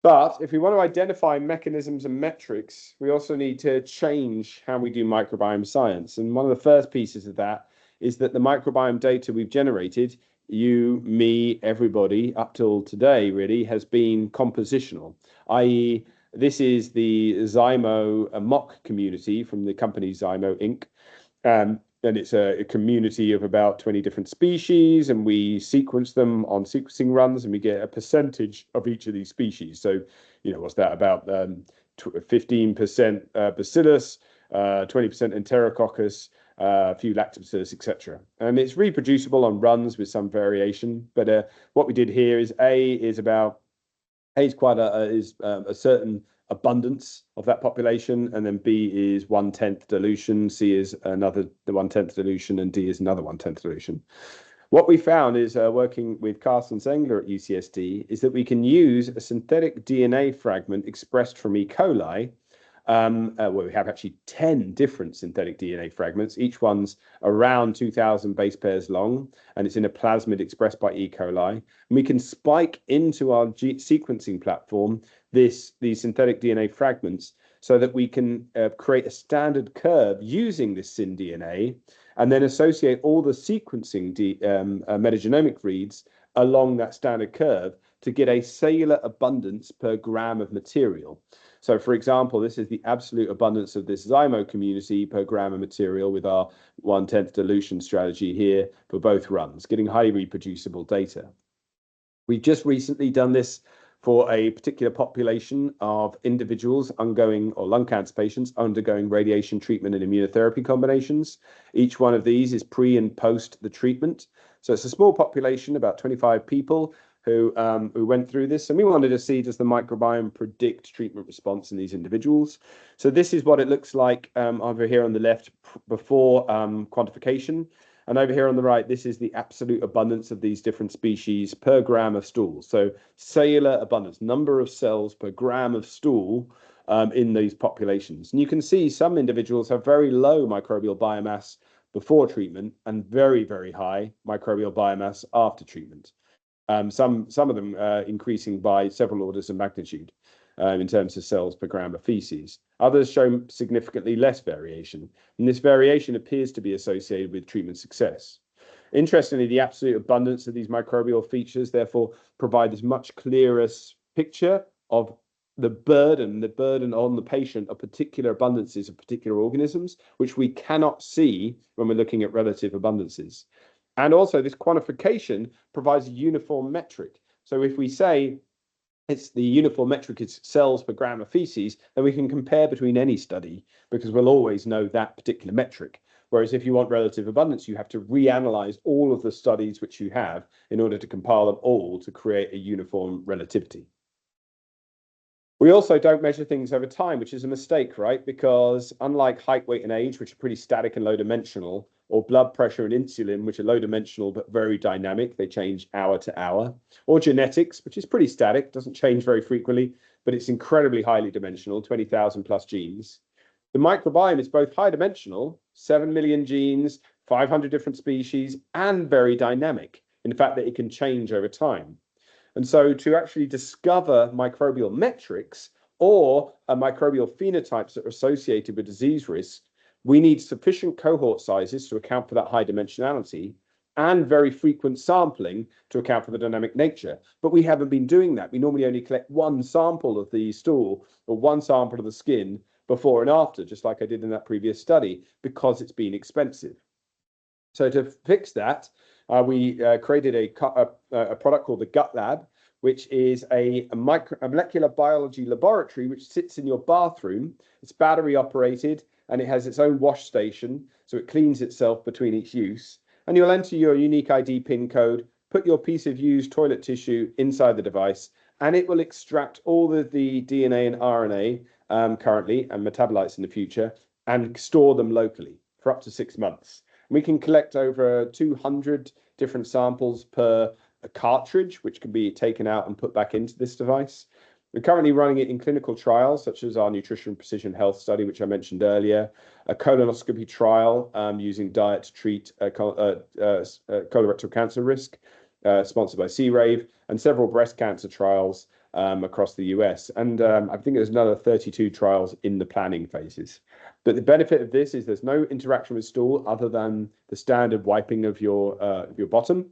But if we want to identify mechanisms and metrics, we also need to change how we do microbiome science. And one of the first pieces of that is that the microbiome data we've generated, you, me, everybody, up till today really, has been compositional, i.e. this is the Zymo mock community from the company Zymo Inc. And it's a community of about 20 different species, and we sequence them on sequencing runs, and we get a percentage of each of these species. So, you know, what's that, about 15% Bacillus, 20% Enterococcus, a few Lactobacillus, etc. And it's reproducible on runs with some variation. But what we did here is quite a certain abundance of that population, and then B is 1/10 dilution, C is another 1/10 dilution, and D is another 1/10 dilution. What we found is working with Carsten Zengler at UCSD is that we can use a synthetic DNA fragment expressed from E. coli, where we have actually 10 different synthetic DNA fragments. Each one's around 2,000 base pairs long, and it's in a plasmid expressed by E. coli. And we can spike into our sequencing platform these synthetic DNA fragments so that we can create a standard curve using this synDNA and then associate all the sequencing metagenomic reads along that standard curve to get a cellular abundance per gram of material. So, for example, this is the absolute abundance of this Zymo community per gram of material with our 1/10 dilution strategy here for both runs, getting highly reproducible data. We've just recently done this for a particular population of individuals lung cancer patients undergoing radiation treatment and immunotherapy combinations. Each one of these is pre and post the treatment. So it's a small population, about 25 people who went through this, and we wanted to see, does the microbiome predict treatment response in these individuals? So this is what it looks like over here on the left before quantification, and over here on the right, this is the absolute abundance of these different species per gram of stool. So cellular abundance, number of cells per gram of stool in these populations. And you can see some individuals have very low microbial biomass before treatment and very, very high microbial biomass after treatment. Some of them increasing by several orders of magnitude in terms of cells per gram of feces. Others show significantly less variation, and this variation appears to be associated with treatment success. Interestingly, the absolute abundance of these microbial features therefore provide this much clearer picture of the burden on the patient of particular abundances of particular organisms, which we cannot see when we're looking at relative abundances. And also this quantification provides a uniform metric. So if we say it's the uniform metric is cells per gram of feces, then we can compare between any study because we'll always know that particular metric. Whereas if you want relative abundance, you have to reanalyze all of the studies which you have in order to compile them all to create a uniform relativity. We also don't measure things over time, which is a mistake, right? Because unlike height, weight, and age, which are pretty static and low dimensional, or blood pressure and insulin, which are low dimensional but very dynamic, they change hour to hour, or genetics, which is pretty static, doesn't change very frequently, but it's incredibly highly dimensional, 20,000 plus genes. The microbiome is both high dimensional, 7 million genes, 500 different species, and very dynamic in the fact that it can change over time. And so to actually discover microbial metrics or microbial phenotypes that are associated with disease risk, we need sufficient cohort sizes to account for that high dimensionality and very frequent sampling to account for the dynamic nature. But we haven't been doing that. We normally only collect one sample of the stool or one sample of the skin before and after, just like I did in that previous study, because it's been expensive. So to fix that, we created a product called the Gut Lab, which is a molecular biology laboratory which sits in your bathroom. It's battery operated and it has its own wash station, so it cleans itself between each use. And you'll enter your unique ID PIN code, put your piece of used toilet tissue inside the device, and it will extract all of the DNA and RNA currently and metabolites in the future and store them locally for up to 6 months. We can collect over 200 different samples per cartridge, which can be taken out and put back into this device. We're currently running it in clinical trials, such as our nutrition precision health study, which I mentioned earlier, a colonoscopy trial using diet to treat colorectal cancer risk, sponsored by C-Rave, and several breast cancer trials across the US. And I think there's another 32 trials in the planning phases. But the benefit of this is there's no interaction with stool other than the standard wiping of your bottom.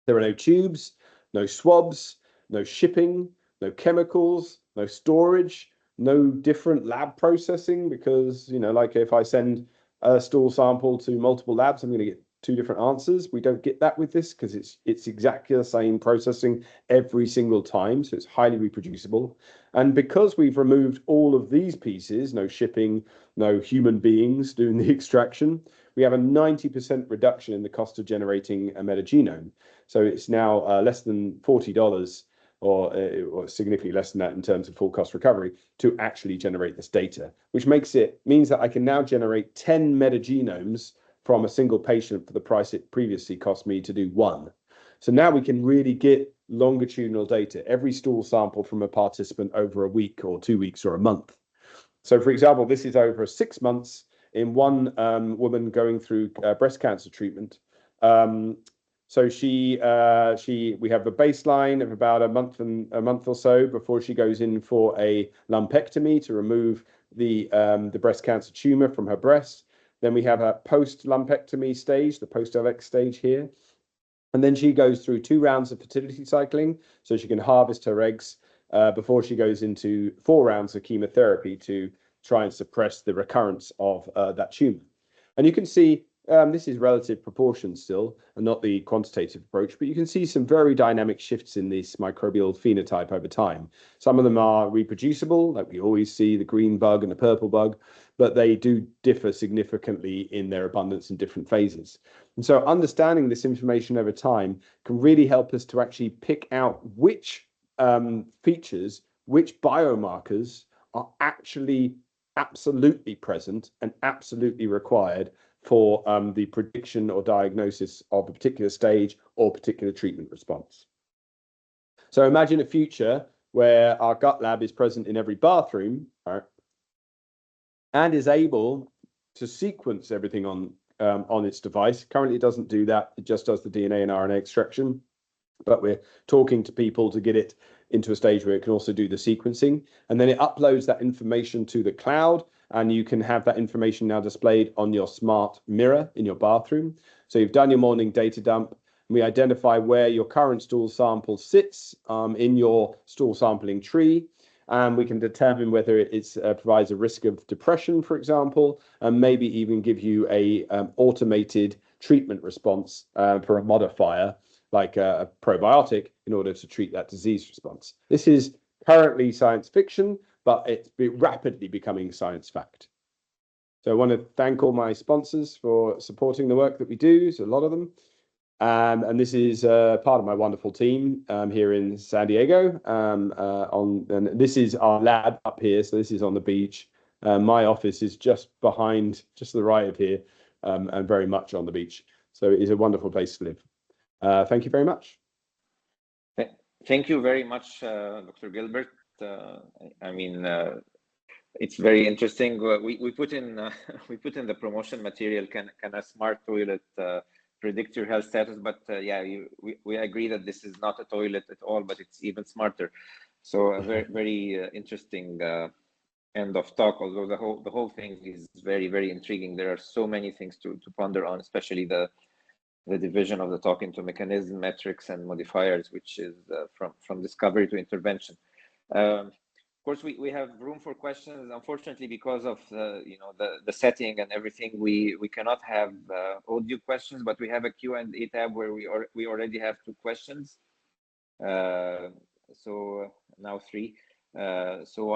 There are no tubes, no swabs, no shipping, no chemicals, no storage, no different lab processing, because, you know, like if I send a stool sample to multiple labs, I'm going to get 2 different answers. We don't get that with this because it's exactly the same processing every single time, so it's highly reproducible. And because we've removed all of these pieces, no shipping, no human beings doing the extraction, we have a 90% reduction in the cost of generating a metagenome. So it's now less than $40 or significantly less than that in terms of full cost recovery to actually generate this data, which means that I can now generate 10 metagenomes from a single patient for the price it previously cost me to do 1. So now we can really get longitudinal data, every stool sample from a participant over a week or 2 weeks or a month. So for example, this is over 6 months in one woman going through breast cancer treatment. So we have a baseline of about a month or so before she goes in for a lumpectomy to remove the breast cancer tumor from her breast. Then we have a post-lumpectomy stage, the post-LX stage here. And then she goes through 2 rounds of fertility cycling, so she can harvest her eggs before she goes into 4 rounds of chemotherapy to try and suppress the recurrence of that tumor. And you can see this is relative proportion still, and not the quantitative approach, but you can see some very dynamic shifts in this microbial phenotype over time. Some of them are reproducible, like we always see the green bug and the purple bug, but they do differ significantly in their abundance in different phases. And so understanding this information over time can really help us to actually pick out which features, which biomarkers are actually absolutely present and absolutely required for the prediction or diagnosis of a particular stage or particular treatment response. So imagine a future where our gut lab is present in every bathroom, right, and is able to sequence everything on its device. Currently, it doesn't do that. It just does the DNA and RNA extraction. But we're talking to people to get it into a stage where it can also do the sequencing. And then it uploads that information to the cloud, and you can have that information now displayed on your smart mirror in your bathroom. So you've done your morning data dump. We identify where your current stool sample sits in your stool sampling tree. And we can determine whether it provides a risk of depression, for example, and maybe even give you a automated treatment response for a modifier like a probiotic in order to treat that disease response. This is currently science fiction, but it's rapidly becoming science fact. So I want to thank all my sponsors for supporting the work that we do. There's a lot of them. And this is part of my wonderful team here in San Diego. And this is our lab up here. So this is on the beach. My office is just behind, just to the right of here, and very much on the beach. So it is a wonderful place to live. Thank you very much. Thank you very much, Dr. Gilbert. I mean, it's very interesting. We put in we put in the promotion material. Can a smart toilet predict your health status? But yeah, we agree that this is not a toilet at all, but it's even smarter. So a very interesting end of talk. Although the whole thing is very intriguing. There are so many things to ponder on, especially the division of the talk into mechanism, metrics, and modifiers, which is from discovery to intervention. Of course, we have room for questions. Unfortunately, because of the setting and everything, we cannot have audio questions, but we have a Q&A tab where we already have 2 questions. So now 3. So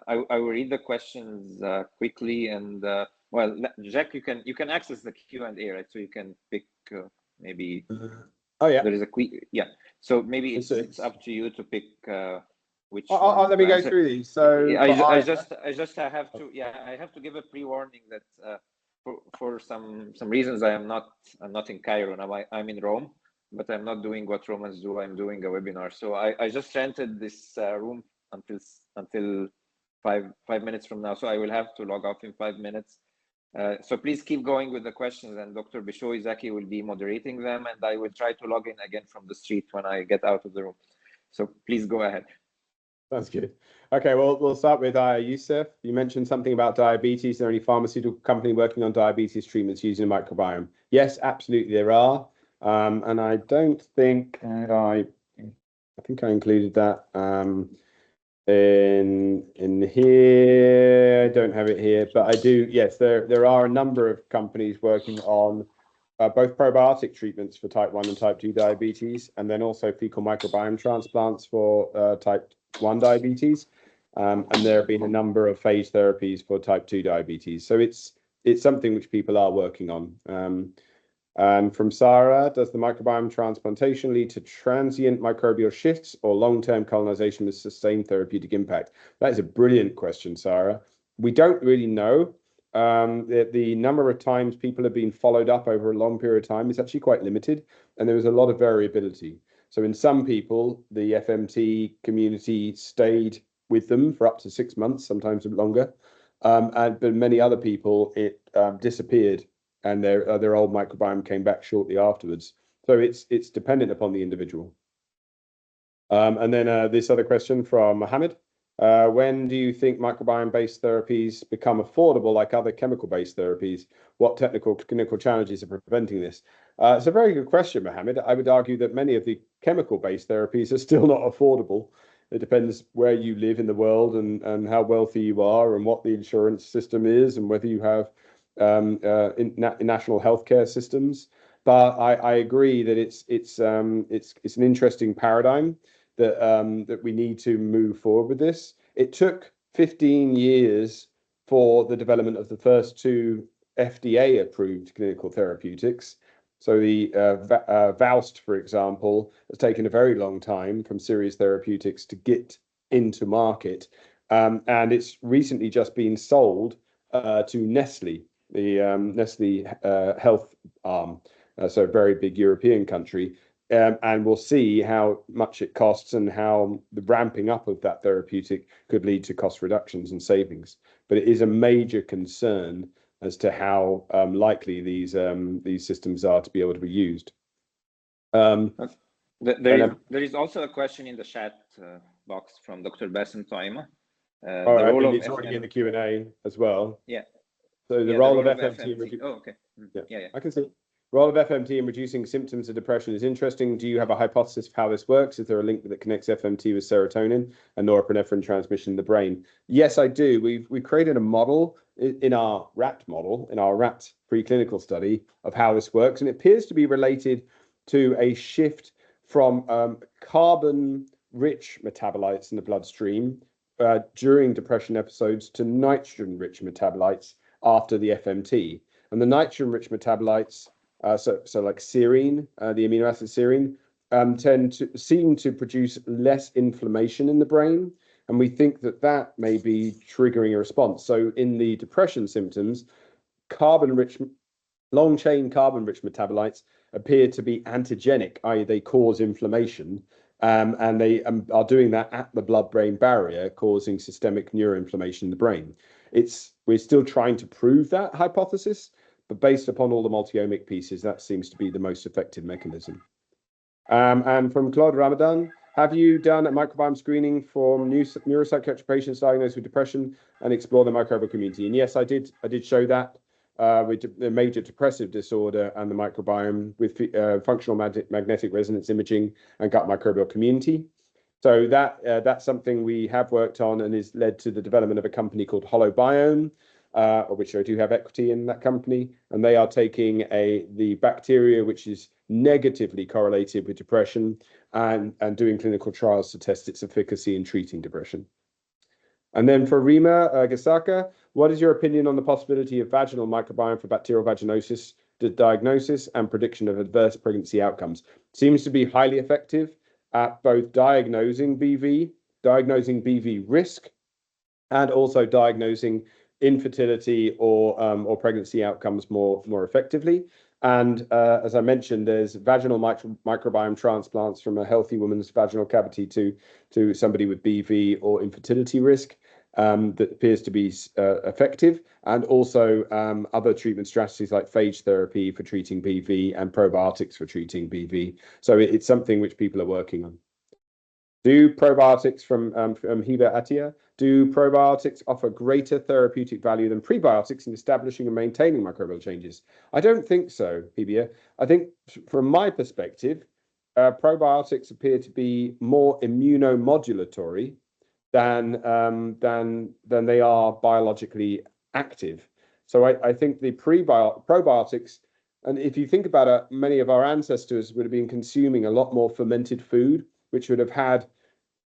I will read the questions quickly, and well, Jack, you can access the Q&A, right? So you can pick maybe. Oh yeah. There is a quick, yeah. So maybe it's up to you to pick which. Let me go through these. So yeah, I have to, yeah, I have to give a pre-warning that for some reasons I'm not in Cairo now. I'm in Rome, but I'm not doing what Romans do. I'm doing a webinar. So I just rented this room until 5 minutes from now. So I will have to log off in 5 minutes. So please keep going with the questions, and Dr. Bishoy Zaki will be moderating them, and I will try to log in again from the street when I get out of the room. So please go ahead. That's good. Okay, well, we'll start with Youssef. You mentioned something about diabetes. Is there any pharmaceutical company working on diabetes treatments using a microbiome? Yes, absolutely, there are. And I don't think I think I included that in here. I don't have it here, but I do. Yes, there are a number of companies working on both probiotic treatments for type 1 and type 2 diabetes, and then also fecal microbiome transplants for type 1 diabetes. And there have been a number of phage therapies for type 2 diabetes. So it's something which people are working on. And from Sarah, does the microbiome transplantation lead to transient microbial shifts or long-term colonization with sustained therapeutic impact? That is a brilliant question, Sarah. We don't really know. The number of times people have been followed up over a long period of time is actually quite limited, and there is a lot of variability. So in some people, the FMT community stayed with them for up to 6 months, sometimes longer. But many other people, it disappeared, and their old microbiome came back shortly afterwards. So it's dependent upon the individual. And then this other question from Mohammed. When do you think microbiome-based therapies become affordable like other chemical-based therapies? What technical clinical challenges are preventing this? It's a very good question, Mohammed. I would argue that many of the chemical-based therapies are still not affordable. It depends where you live in the world and how wealthy you are and what the insurance system is and whether you have national healthcare systems. But I agree that it's an interesting paradigm that we need to move forward with this. It took 15 years for the development of the first 2 FDA-approved clinical therapeutics. So the Voust, for example, has taken a very long time from Series Therapeutics to get into market. And it's recently just been sold to Nestle, the Nestle health arm, so a very big European country. And we'll see how much it costs and how the ramping up of that therapeutic could lead to cost reductions and savings. But it is a major concern as to how likely these systems are to be able to be used. There is also a question in the chat box from Dr. Bassem Taima. I think it's already in the Q&A as well. Yeah. So the role of FMT. Oh, okay. Yeah. I can see. Role of FMT in reducing symptoms of depression is interesting. Do you have a hypothesis of how this works? Is there a link that connects FMT with serotonin and norepinephrine transmission in the brain? Yes, I do. We've created a model in our rat model, in our rat preclinical study of how this works, and it appears to be related to a shift from carbon-rich metabolites in the bloodstream during depression episodes to nitrogen-rich metabolites after the FMT. And the nitrogen-rich metabolites, so like serine, the amino acid serine, seem to produce less inflammation in the brain. And we think that may be triggering a response. So in the depression symptoms, long-chain carbon-rich metabolites appear to be antigenic, i.e. they cause inflammation. And they are doing that at the blood-brain barrier, causing systemic neuroinflammation in the brain. We're still trying to prove that hypothesis, but based upon all the multi-omic pieces, that seems to be the most effective mechanism. And from Claude Ramadan, have you done a microbiome screening for neuropsychiatric patients diagnosed with depression and explore the microbial community? And yes, I did show that with the major depressive disorder and the microbiome with functional magnetic resonance imaging and gut microbial community. So that's something we have worked on and has led to the development of a company called Biomsense, which I do have equity in that company, and they are taking the bacteria which is negatively correlated with depression and doing clinical trials to test its efficacy in treating depression. And then for Rima Gasaka, what is your opinion on the possibility of vaginal microbiome for bacterial vaginosis, the diagnosis and prediction of adverse pregnancy outcomes? Seems to be highly effective at both diagnosing BV risk, and also diagnosing infertility or pregnancy outcomes more effectively. And as I mentioned, there's vaginal microbiome transplants from a healthy woman's vaginal cavity to somebody with BV or infertility risk that appears to be effective, and also other treatment strategies like phage therapy for treating BV and probiotics for treating BV. So it's something which people are working on. Do probiotics from Hiba Atia, do probiotics offer greater therapeutic value than prebiotics in establishing and maintaining microbial changes? I don't think so, Hiba. I think from my perspective, probiotics appear to be more immunomodulatory than they are biologically active. So I think the probiotics, and if you think about it, many of our ancestors would have been consuming a lot more fermented food, which would have had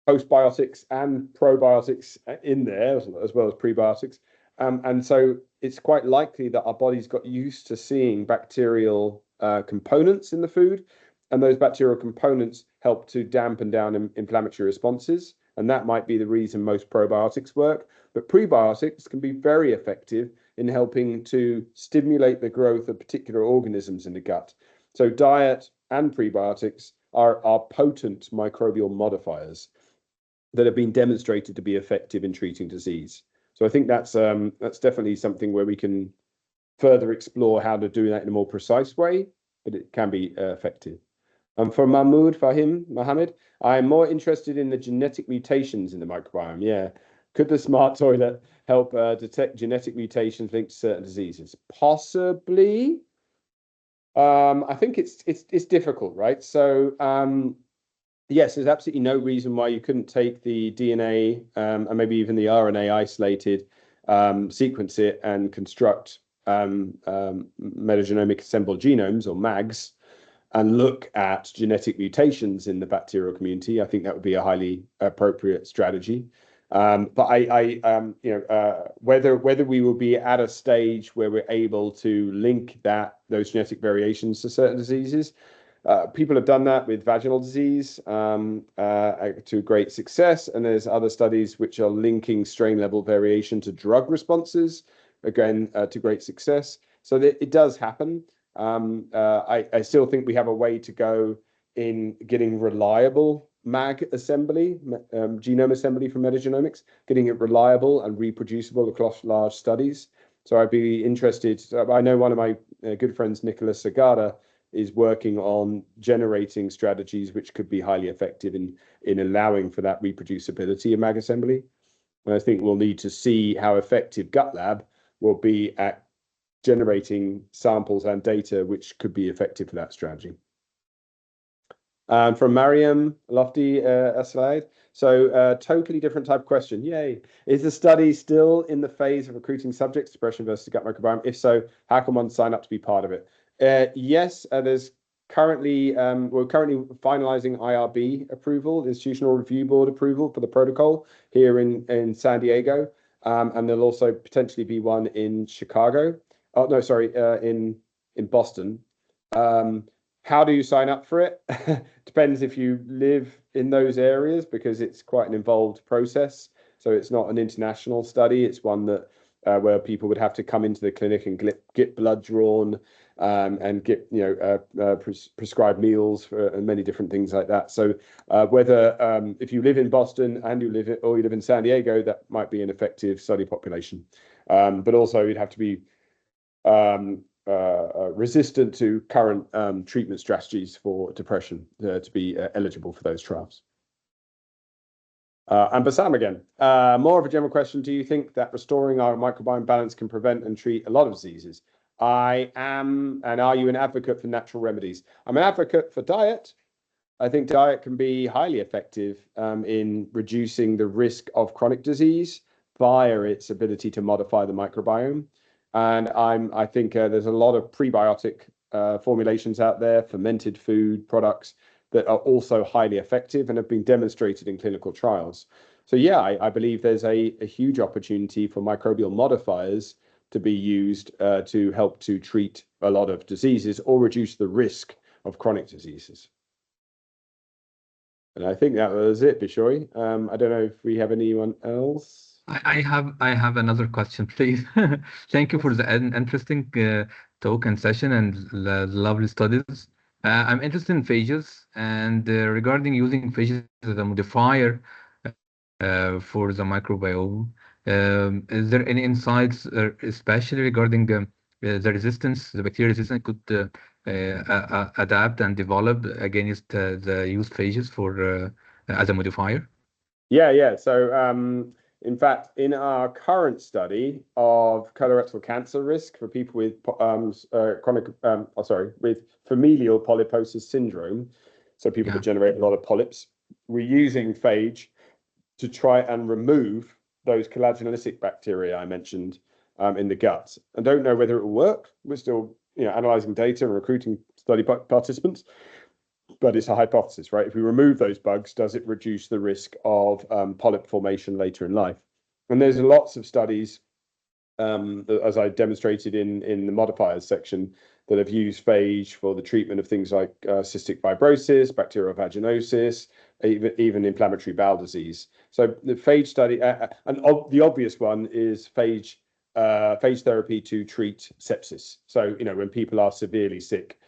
postbiotics and probiotics in there, as well as prebiotics. And so it's quite likely that our bodies got used to seeing bacterial components in the food, and those bacterial components help to dampen down inflammatory responses. And that might be the reason most probiotics work. But prebiotics can be very effective in helping to stimulate the growth of particular organisms in the gut. So diet and prebiotics are potent microbial modifiers that have been demonstrated to be effective in treating disease. So I think that's definitely something where we can further explore how to do that in a more precise way, but it can be effective. For Mahmoud Fahim Mohammed, I'm more interested in the genetic mutations in the microbiome. Yeah, could the smart toilet help detect genetic mutations linked to certain diseases? Possibly. I think it's difficult, right? So yes, there's absolutely no reason why you couldn't take the DNA and maybe even the RNA isolated, sequence it and construct metagenomic assembled genomes, or MAGs, and look at genetic mutations in the bacterial community. I think that would be a highly appropriate strategy. But whether we will be at a stage where we're able to link those genetic variations to certain diseases, people have done that with vaginal disease to great success, and there's other studies which are linking strain level variation to drug responses, again to great success. So it does happen. I still think we have a way to go in getting reliable MAG assembly, genome assembly from metagenomics, getting it reliable and reproducible across large studies. So I'd be interested. I know one of my good friends, Nicholas Sagada, is working on generating strategies which could be highly effective in allowing for that reproducibility of MAG assembly. And I think we'll need to see how effective GutLab will be at generating samples and data which could be effective for that strategy. From Mariam Lofty Aslaid. So totally different type of question. Yay. Is the study still in the phase of recruiting subjects, depression versus gut microbiome? If so, how can one sign up to be part of it? Yes, there's currently, we're currently finalizing IRB approval, Institutional Review Board approval for the protocol here in San Diego. And there'll also potentially be one in Chicago. Oh, no, sorry, in Boston. How do you sign up for it? Depends if you live in those areas, because it's quite an involved process. So it's not an international study. It's one that where people would have to come into the clinic and get blood drawn and get prescribed meals and many different things like that. So whether if you live in Boston and you live in San Diego, that might be an effective study population. But also you'd have to be resistant to current treatment strategies for depression to be eligible for those trials. And Bassam again, more of a general question. Do you think that restoring our microbiome balance can prevent and treat a lot of diseases? I am. And are you an advocate for natural remedies? I'm an advocate for diet. I think diet can be highly effective in reducing the risk of chronic disease via its ability to modify the microbiome. And I think there's a lot of prebiotic formulations out there, fermented food products that are also highly effective and have been demonstrated in clinical trials. So yeah, I believe there's a huge opportunity for microbial modifiers to be used to help to treat a lot of diseases or reduce the risk of chronic diseases. And I think that was it, Bishoy. I don't know if we have anyone else. I have another question, please. Thank you for the interesting talk and session and the lovely studies. I'm interested in phages and regarding using phages as a modifier for the microbiome. Is there any insights, especially regarding the resistance, the bacteria resistance could adapt and develop against the used phages for as a modifier? Yeah. So in fact, in our current study of colorectal cancer risk for people with with familial polyposis syndrome, so people that generate a lot of polyps, we're using phage to try and remove those collagenolithic bacteria I mentioned in the gut. I don't know whether it will work. We're still analyzing data and recruiting study participants. But it's a hypothesis, right? If we remove those bugs, does it reduce the risk of polyp formation later in life? And there's lots of studies, as I demonstrated in the modifiers section, that have used phage for the treatment of things like cystic fibrosis, bacterial vaginosis, even inflammatory bowel disease. So the phage study, and the obvious one is phage therapy to treat sepsis. So, when people are severely sick,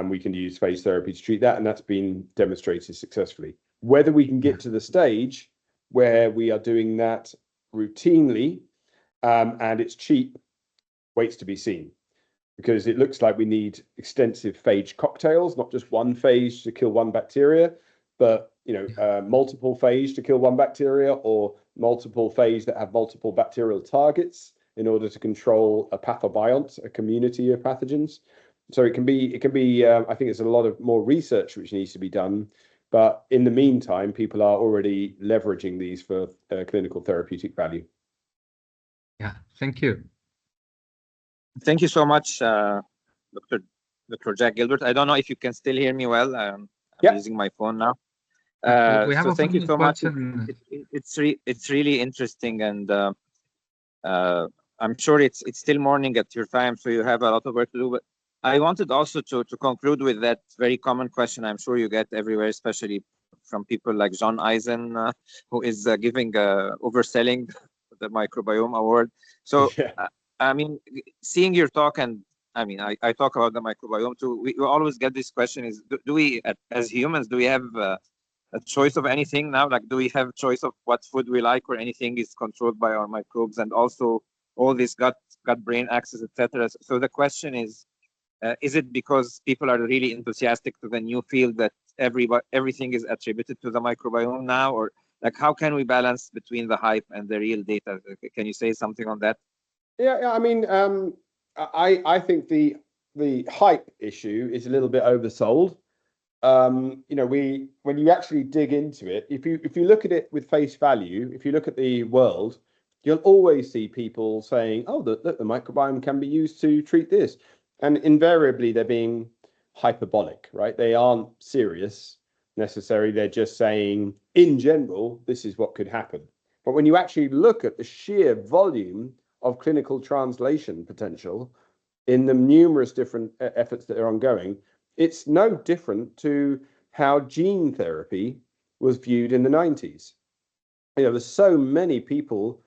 we can use phage therapy to treat that, and that's been demonstrated successfully. Whether we can get to the stage where we are doing that routinely and it's cheap, waits to be seen, because it looks like we need extensive phage cocktails, not just one phage to kill one bacteria, but multiple phage to kill one bacteria, or multiple phage that have multiple bacterial targets in order to control a pathobiont, a community of pathogens. So it can be. I think there's a lot of more research which needs to be done, but in the meantime, people are already leveraging these for clinical therapeutic value. Yeah, thank you. Thank you so much, Dr. Jack Gilbert. I don't know if you can still hear me well. I'm using my phone now. We have so a thank you so much. It's really interesting, and I'm sure it's still morning at your time, so you have a lot of work to do. But I wanted also to conclude with that very common question I'm sure you get everywhere, especially from people like John Eisen, who is giving overselling the microbiome award. So, I mean, seeing your talk, and I mean, I talk about the microbiome too, we always get this question is, do we, as humans, do we have a choice of anything now? Like, do we have choice of what food we like, or anything is controlled by our microbes, and also all this gut-brain axis, etc.? So the question is it because people are really enthusiastic to the new field that everything is attributed to the microbiome now, or like how can we balance between the hype and the real data? Can you say something on that? Yeah. I mean, I think the hype issue is a little bit oversold. When you actually dig into it, if you look at it with face value, if you look at the world, you'll always see people saying, "Oh, the microbiome can be used to treat this," and invariably they're being hyperbolic, right? They aren't serious necessarily. They're just saying, in general, this is what could happen. But when you actually look at the sheer volume of clinical translation potential in the numerous different efforts that are ongoing, it's no different to how gene therapy was viewed in the 90s. There's so many people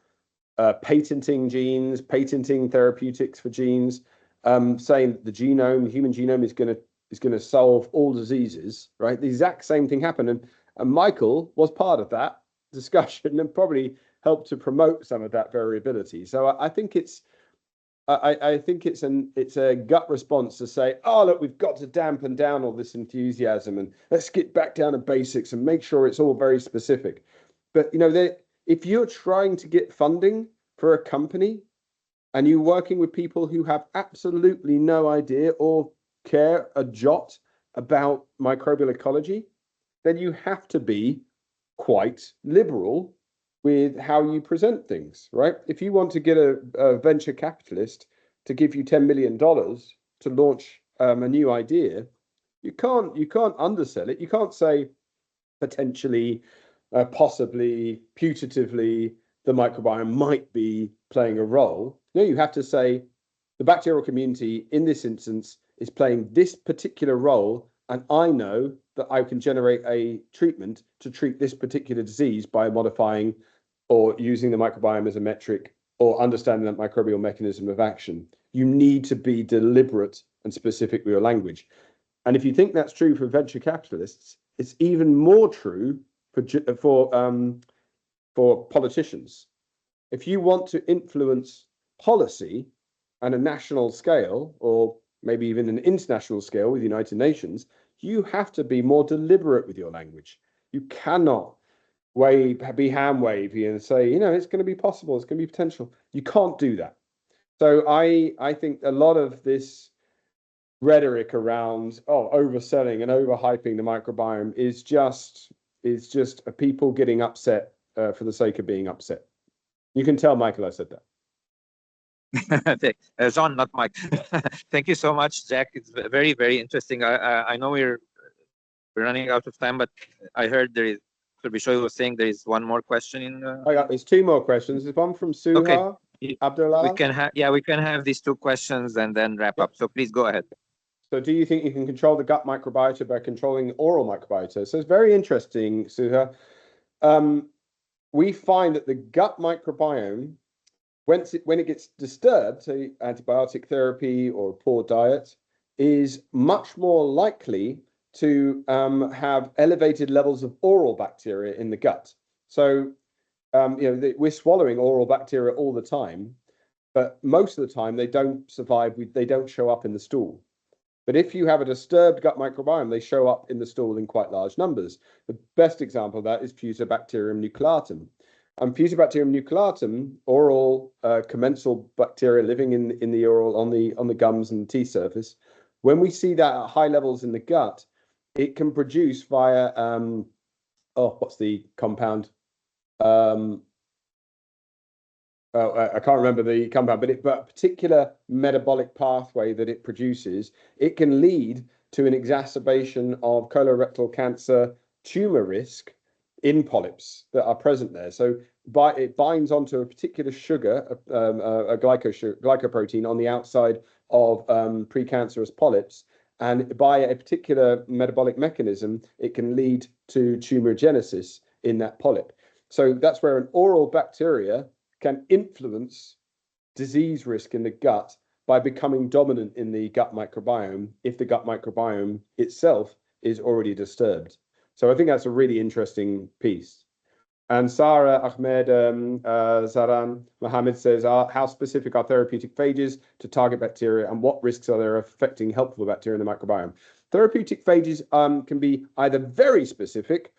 patenting genes, patenting therapeutics for genes, saying that the human genome is going to solve all diseases, right? The exact same thing happened, and Michael was part of that discussion and probably helped to promote some of that variability. So I think it's a gut response to say, oh, look, we've got to dampen down all this enthusiasm and let's get back down to basics and make sure it's all very specific. But if you're trying to get funding for a company and you're working with people who have absolutely no idea or care a jot about microbial ecology, then you have to be quite liberal with how you present things, right? If you want to get a venture capitalist to give you $10 million to launch a new idea, you can't undersell it. You can't say potentially, possibly, putatively, the microbiome might be playing a role. No, you have to say the bacterial community in this instance is playing this particular role, and I know that I can generate a treatment to treat this particular disease by modifying or using the microbiome as a metric or understanding that microbial mechanism of action. You need to be deliberate and specific with your language. And if you think that's true for venture capitalists, it's even more true for politicians. If you want to influence policy on a national scale, or maybe even an international scale with the United Nations, you have to be more deliberate with your language. You cannot be hand wavy and say, it's going to be possible, it's going to be potential. You can't do that. So I think a lot of this rhetoric around overselling and overhyping the microbiome is just people getting upset for the sake of being upset. You can tell Michael I said that. John, not Mike. Thank you so much, Jack. It's very, very interesting. I know we're running out of time, but I heard there is, Bishoy was saying there is one more question in. There's two more questions. There's one from Suha. Okay. Abdullah. We can have these two questions and then wrap up. So please go ahead. So do you think you can control the gut microbiota by controlling the oral microbiota? So it's very interesting, Suha. We find that the gut microbiome, when it gets disturbed, so antibiotic therapy or poor diet, is much more likely to have elevated levels of oral bacteria in the gut. So, we're swallowing oral bacteria all the time, but most of the time they don't survive. They don't show up in the stool. But if you have a disturbed gut microbiome, they show up in the stool in quite large numbers. The best example of that is Fusobacterium nucleatum. And Fusobacterium nucleatum, oral commensal bacteria living in the oral on the gums and teeth surface. When we see that at high levels in the gut, it can produce via what's the compound? I can't remember the compound, but a particular metabolic pathway that it produces, it can lead to an exacerbation of colorectal cancer tumor risk in polyps that are present there. So it binds onto a particular sugar, a glycoprotein on the outside of precancerous polyps, and by a particular metabolic mechanism, it can lead to tumorigenesis in that polyp. So that's where an oral bacteria can influence disease risk in the gut by becoming dominant in the gut microbiome if the gut microbiome itself is already disturbed. So I think that's a really interesting piece. And Sarah Ahmed Zaran Mohammed says, how specific are therapeutic phages to target bacteria and what risks are there affecting helpful bacteria in the microbiome? Therapeutic phages can be either very specific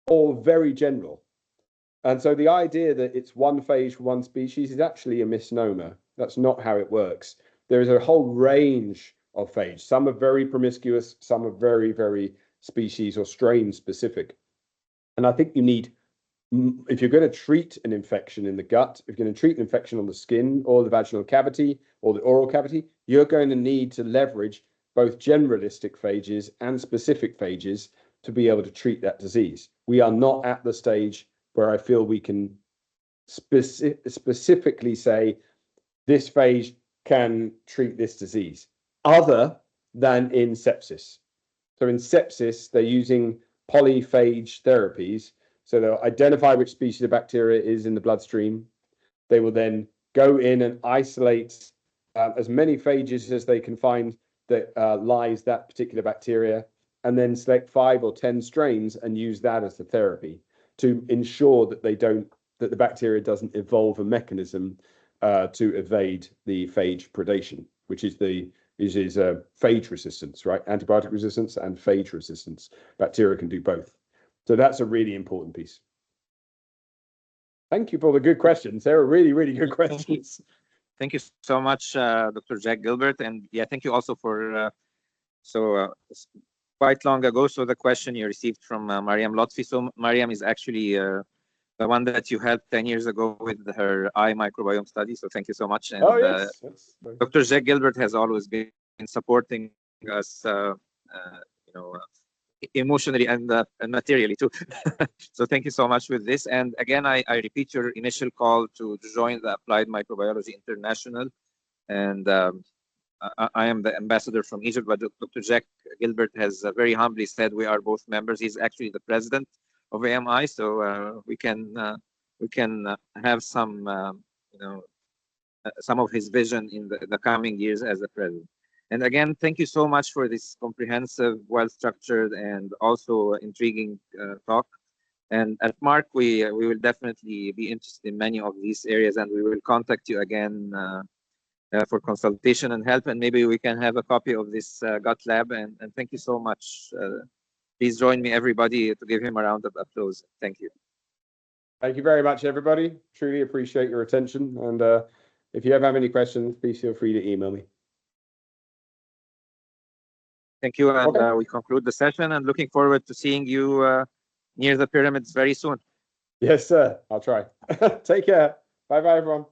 or very general. And so the idea that it's one phage for one species is actually a misnomer. That's not how it works. There is a whole range of phage. Some are very promiscuous, some are very, very species or strain specific. And I think you need, if you're going to treat an infection in the gut, if you're going to treat an infection on the skin or the vaginal cavity or the oral cavity, you're going to need to leverage both generalistic phages and specific phages to be able to treat that disease. We are not at the stage where I feel we can specifically say this phage can treat this disease, other than in sepsis. So in sepsis, they're using polyphage therapies. So they'll identify which species of bacteria is in the bloodstream. they will then go in and isolate as many phages as they can find that lies that particular bacteria, and then select 5 or 10 strains and use that as the therapy to ensure that that the bacteria doesn't evolve a mechanism to evade the phage predation, which is phage resistance, right? Antibiotic resistance and phage resistance. Bacteria can do both. So that's a really important piece. Thank you for the good questions. They were really, really good questions. Thank you so much, Dr. Jack Gilbert. And yeah, thank you also for, quite long ago, so the question you received from Mariam Lotfi. So Mariam is actually the one that you helped 10 years ago with her eye microbiome study. So thank you so much. And yes. Dr. Jack Gilbert has always been supporting us, emotionally and materially too. So thank you so much with this. And again, I repeat your initial call to join the Applied Microbiology International. And I am the ambassador from Egypt, but Dr. Jack Gilbert has very humbly said we are both members. He's actually the president of AMI, so we can have some some of his vision in the coming years as the president. And again, thank you so much for this comprehensive, well-structured, and also intriguing talk. And at MARC, we will definitely be interested in many of these areas, and we will contact you again for consultation and help. And maybe we can have a copy of this gut lab. And thank you so much. Please join me, everybody, to give him a round of applause. Thank you. Thank you very much, everybody. Truly appreciate your attention. And if you ever have any questions, please feel free to email me. Thank you. And we conclude the session, and looking forward to seeing you near the pyramids very soon. Yes, sir. I'll try. Take care. Bye-bye, everyone.